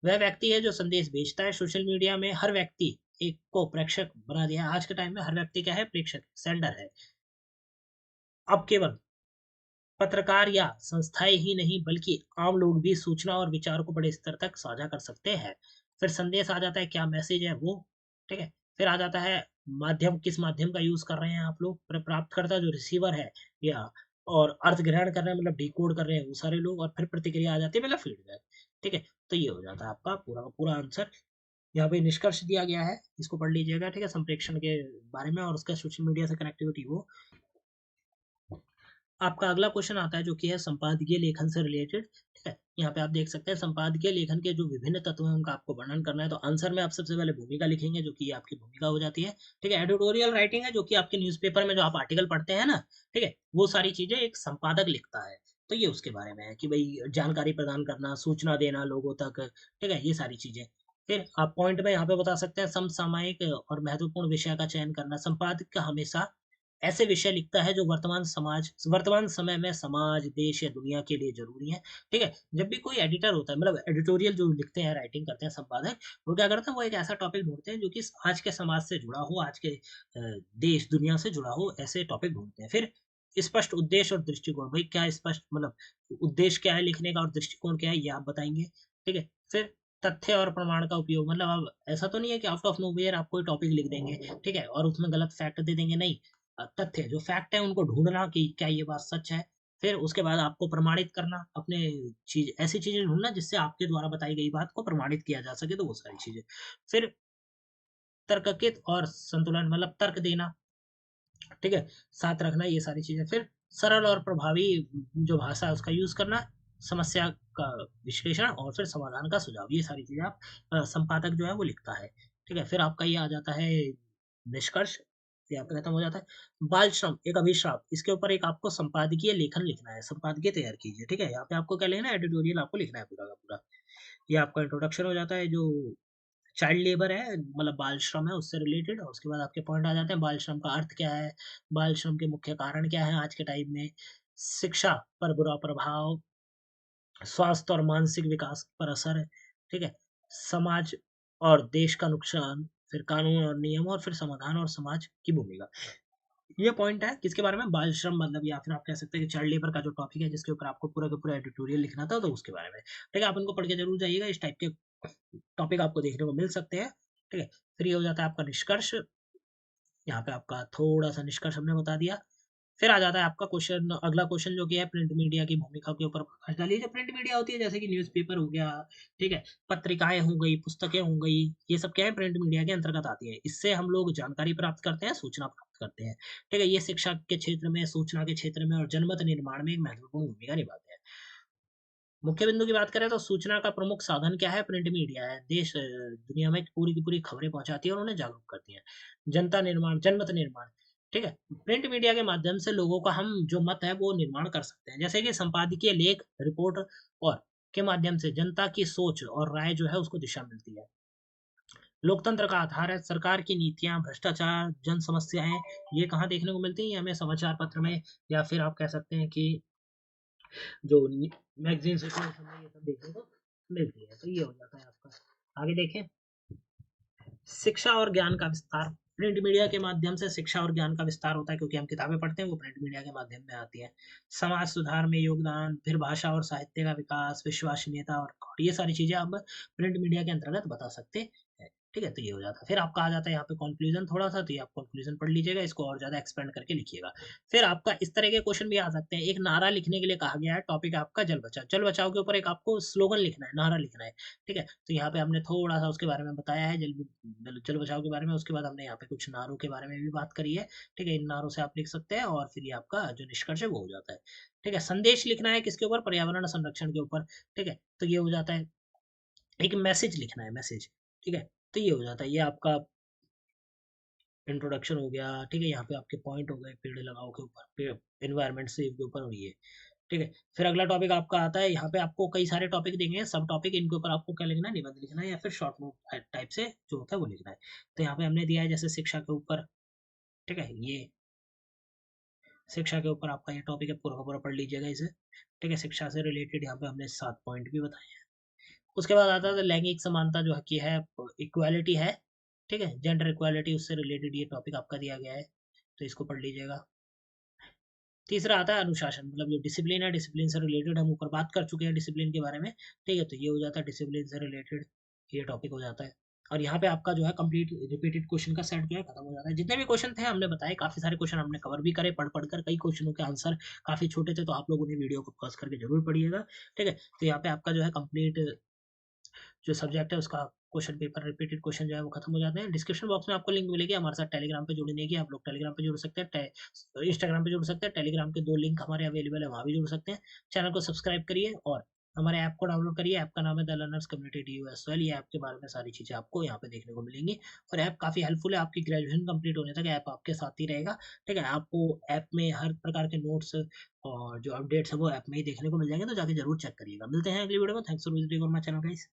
वह व्यक्ति है जो संदेश भेजता है। सोशल मीडिया में हर व्यक्ति एक को प्रेषक बना दिया है। आज के टाइम में हर व्यक्ति क्या है, प्रेषक, सेंडर है। अब केवल पत्रकार या संस्थाएं ही नहीं बल्कि आम लोग भी सूचना और विचार को बड़े स्तर तक साझा कर सकते हैं। फिर संदेश आ जाता है, क्या मैसेज है वो। ठीक है, फिर आ जाता है माध्यम, किस माध्यम का यूज कर रहे हैं आप लोग। प्राप्तकर्ता जो रिसीवर है, या और अर्थ ग्रहण कर रहे हैं मतलब डिकोड कर रहे हैं वो सारे लोग। और फिर प्रतिक्रिया आ जाती है मतलब फीडबैक। ठीक है, तो ये हो जाता है आपका पूरा का पूरा आंसर। यहाँ पे निष्कर्ष दिया गया है, इसको पढ़ लीजिएगा। ठीक है, संप्रेषण के बारे में और उसका सोशल मीडिया से कनेक्टिविटी वो। आपका अगला क्वेश्चन आता है जो कि है संपादकीय लेखन से रिलेटेड। ठीक है, यहाँ पे आप देख सकते हैं संपादकीय लेखन के जो विभिन्न तत्व हैं उनका आपको वर्णन करना है। तो आंसर में आप सबसे पहले भूमिका लिखेंगे जो कि आपकी भूमिका हो जाती है। ठीक है, एडिटोरियल राइटिंग है जो कि आपके न्यूज़पेपर में जो आप आर्टिकल पढ़ते हैं ना, ठीक है, वो सारी चीजें एक संपादक लिखता है। तो ये उसके बारे में है कि भाई जानकारी प्रदान करना, सूचना देना लोगों तक। ठीक है, ये सारी चीजें। फिर आप पॉइंट में यहाँ पे बता सकते हैं समसामयिक और महत्वपूर्ण विषय का चयन करना। संपादक हमेशा ऐसे विषय लिखता है जो वर्तमान समय में समाज, देश या दुनिया के लिए जरूरी है। ठीक है, जब भी कोई एडिटर होता है मतलब एडिटोरियल जो लिखते हैं, राइटिंग करते हैं संपादक, वो क्या करते हैं, वो एक ऐसा टॉपिक ढूंढते हैं जो कि आज के समाज से जुड़ा हो, आज के देश दुनिया से जुड़ा हो, ऐसे टॉपिक ढूंढते हैं। फिर स्पष्ट उद्देश्य और दृष्टिकोण, भाई क्या स्पष्ट मतलब उद्देश्य क्या है लिखने का और दृष्टिकोण क्या है ये आप बताएंगे। ठीक है, फिर तथ्य और प्रमाण का उपयोग, मतलब अब ऐसा तो नहीं है कि आउट ऑफ नोवेयर आप कोई टॉपिक लिख देंगे, ठीक है, और उसमें गलत फैक्ट दे देंगे, नहीं। तथ्य जो फैक्ट है उनको ढूंढना कि क्या ये बात सच है। फिर उसके बाद आपको प्रमाणित करना, अपने चीज ऐसी चीजें ढूंढना जिससे आपके द्वारा बताई गई बात को प्रमाणित किया जा सके, तो वो सारी चीजें। फिर तर्ककित और संतुलन, मतलब तर्क देना, ठीक है, साथ रखना, ये सारी चीजें। फिर सरल और प्रभावी जो भाषा है उसका यूज करना, समस्या का विश्लेषण और फिर समाधान का सुझाव, ये सारी चीजें आप संपादक जो है वो लिखता है। ठीक है, फिर आपका ये आ जाता है निष्कर्ष, ये आपका खत्म हो जाता है। बाल श्रम एक अभिशाप, इसके ऊपर एक आपको संपादकीय लेखन लिखना है, संपादकीय तैयार कीजिए। ठीक है, यहाँ पे आपको क्या लिखना है, एडिटोरियल आपको लिखना है पूरा का पूरा। ये आपका इंट्रोडक्शन हो जाता है जो चाइल्ड लेबर है मतलब बाल श्रम है उससे रिलेटेड। और उसके बाद आपके पॉइंट आ जाते हैं, बाल श्रम का अर्थ क्या है, बाल श्रम के मुख्य कारण क्या है आज के टाइम में, शिक्षा पर बुरा प्रभाव, स्वास्थ्य और मानसिक विकास पर असर है। ठीक है, समाज और देश का नुकसान, फिर कानून और नियम, और फिर समाधान और समाज की भूमिका। ये पॉइंट है किसके बारे में, बाल श्रम मतलब, या फिर आप कह सकते हैं कि चाइल्ड लेबर का जो टॉपिक है जिसके ऊपर आपको पूरा का पूरा एडिटोरियल लिखना था, तो उसके बारे में। ठीक है, आप इनको पढ़ के जरूर जाइएगा, इस टाइप के टॉपिक आपको देखने को मिल सकते हैं। ठीक है, फिर ये हो जाता है आपका निष्कर्ष। यहाँ पे आपका थोड़ा सा निष्कर्ष हमने बता दिया। फिर आ जाता है आपका क्वेश्चन, अगला क्वेश्चन जो कि है प्रिंट मीडिया की भूमिका के ऊपर प्रकाश डालिए। जो प्रिंट मीडिया होती है जैसे कि न्यूज़पेपर हो गया, ठीक है, पत्रिकाएं हो गई, पुस्तकें हो गई, ये सब क्या है, प्रिंट मीडिया के अंतर्गत आती है। इससे हम लोग जानकारी प्राप्त करते हैं, सूचना प्राप्त करते हैं। ठीक है, ये शिक्षा के क्षेत्र में, सूचना के क्षेत्र में और जनमत निर्माण में एक महत्वपूर्ण भूमिका निभाते हैं। मुख्य बिंदु की बात करें तो सूचना का प्रमुख साधन क्या है, प्रिंट मीडिया है। देश दुनिया में पूरी की पूरी खबरें पहुंचाती है और उन्हें जागरूक करती है। जनता निर्माण, जनमत निर्माण। ठीक है, प्रिंट मीडिया के माध्यम से लोगों का हम जो मत है वो निर्माण कर सकते हैं, जैसे कि संपादकीय लेख, रिपोर्ट और के माध्यम से जनता की सोच और राय जो है उसको दिशा मिलती है। लोकतंत्र का आधार है, सरकार की नीतियां, भ्रष्टाचार, जन समस्याएं, ये कहाँ देखने को मिलती है, ये हमें समाचार पत्र में, या फिर आप कह सकते हैं कि जो मैगजीन्स होती है उसमें ये सब देखने को मिलती है। तो ये हो जाता है आपका। आगे देखें, शिक्षा और ज्ञान का विस्तार। प्रिंट मीडिया के माध्यम से शिक्षा और ज्ञान का विस्तार होता है, क्योंकि हम किताबें पढ़ते हैं वो प्रिंट मीडिया के माध्यम में आती है। समाज सुधार में योगदान, फिर भाषा और साहित्य का विकास, विश्वसनीयता और ये सारी चीजें आप प्रिंट मीडिया के अंतर्गत बता सकते हैं। ठीक है, तो ये हो जाता है। फिर आपका आ जाता है यहाँ पे कंक्लूजन थोड़ा सा, तो ये आप कंक्लूजन पढ़ लीजिएगा, इसको और ज्यादा एक्सपेंड करके लिखिएगा। फिर आपका इस तरह के क्वेश्चन भी आ सकते हैं। एक नारा लिखने के लिए कहा गया है, टॉपिक आपका जल बचाओ। जल बचाओ के ऊपर एक आपको स्लोगन लिखना है, नारा लिखना है। ठीक है, तो यहाँ पे हमने थोड़ा सा उसके बारे में बताया है, जल बचाओ के बारे में। उसके बाद हमने यहाँ पे कुछ नारों के बारे में भी बात करी है। ठीक है, इन नारों से आप लिख सकते हैं और फिर ये आपका जो निष्कर्ष है वो हो जाता है। ठीक है, संदेश लिखना है किसके ऊपर, पर्यावरण संरक्षण के ऊपर। ठीक है, तो ये हो जाता है। एक मैसेज लिखना है, मैसेज। ठीक है, तो ये हो जाता है, ये आपका इंट्रोडक्शन हो गया। ठीक है, यहाँ पे आपके पॉइंट हो गए, पेड़ लगाओ के ऊपर, पेड़ एनवायरमेंट सेव के ऊपर, और ये। ठीक है, फिर अगला टॉपिक आपका आता है, यहाँ पे आपको कई सारे टॉपिक देंगे, सब टॉपिक, इनके ऊपर आपको क्या लिखना है, निबंध लिखना है, या फिर शॉर्ट नोट टाइप से जो होता है वो लिखना है। तो यहाँ पे हमने दिया है जैसे शिक्षा के ऊपर। ठीक है, ये शिक्षा के ऊपर आपका ये टॉपिक है, पूरा का पूरा पढ़ लीजिएगा इसे। ठीक है, शिक्षा से रिलेटेड यहाँ पे हमने 7 पॉइंट भी बताए हैं। उसके बाद आता है लैंगिक समानता जो है कि है, इक्वालिटी है। ठीक है, जेंडर इक्वालिटी, उससे रिलेटेड ये टॉपिक आपका दिया गया है, तो इसको पढ़ लीजिएगा। तीसरा आता है अनुशासन, मतलब जो डिसिप्लिन है, डिसिप्लिन से रिलेटेड हम ऊपर बात कर चुके हैं डिसिप्लिन के बारे में। ठीक है, तो ये हो जाता है डिसिप्लिन से रिलेटेड, ये टॉपिक हो जाता है। और यहाँ पे आपका जो है कंप्लीट रिपीटेड क्वेश्चन का सेट जो है खत्म हो जाता है। जितने भी क्वेश्चन थे हमने बताए, काफी सारे क्वेश्चन हमने कवर भी करे, पढ़ पढ़ कर। कई क्वेश्चनों के आंसर काफी छोटे थे, तो आप लोगों ने वीडियो को पॉज करके जरूर पढ़िएगा। ठीक है, तो यहाँ पे आपका जो है कंप्लीट जो सब्जेक्ट है उसका क्वेश्चन पेपर, रिपीटेड क्वेश्चन जो है वो खत्म हो जाते हैं। डिस्क्रिप्शन बॉक्स में आपको लिंक मिलेगी हमारे साथ टेलीग्राम पे जुड़ने की। आप लोग टेलीग्राम पे जुड़ सकते हैं, इंस्टाग्राम पे जुड़ सकते हैं। टेलीग्राम के 2 लिंक हमारे अवेलेबल है, वहाँ भी जुड़ सकते हैं। चैनल को सब्सक्राइब करिए और हमारे ऐप को डाउनलोड करिए। ऐप का नाम है द लर्नर्स कम्युनिटी DUSL। ये ऐप के बारे में सारी चीज़ें आपको यहाँ पे देखने को मिलेंगी, और ऐप काफ़ी हेल्पफुल है। आपकी ग्रेजुएशन कंप्लीट होने तक ऐप आपके साथ ही रहेगा। ठीक है, आपको ऐप में हर प्रकार के नोट्स और जो अपडेट्स है वो ऐप में ही देखने को मिल जाएंगे, तो जाके जरूर चेक करिएगा। मिलते हैं अगली वीडियो में। Thanks for visiting my channel guys.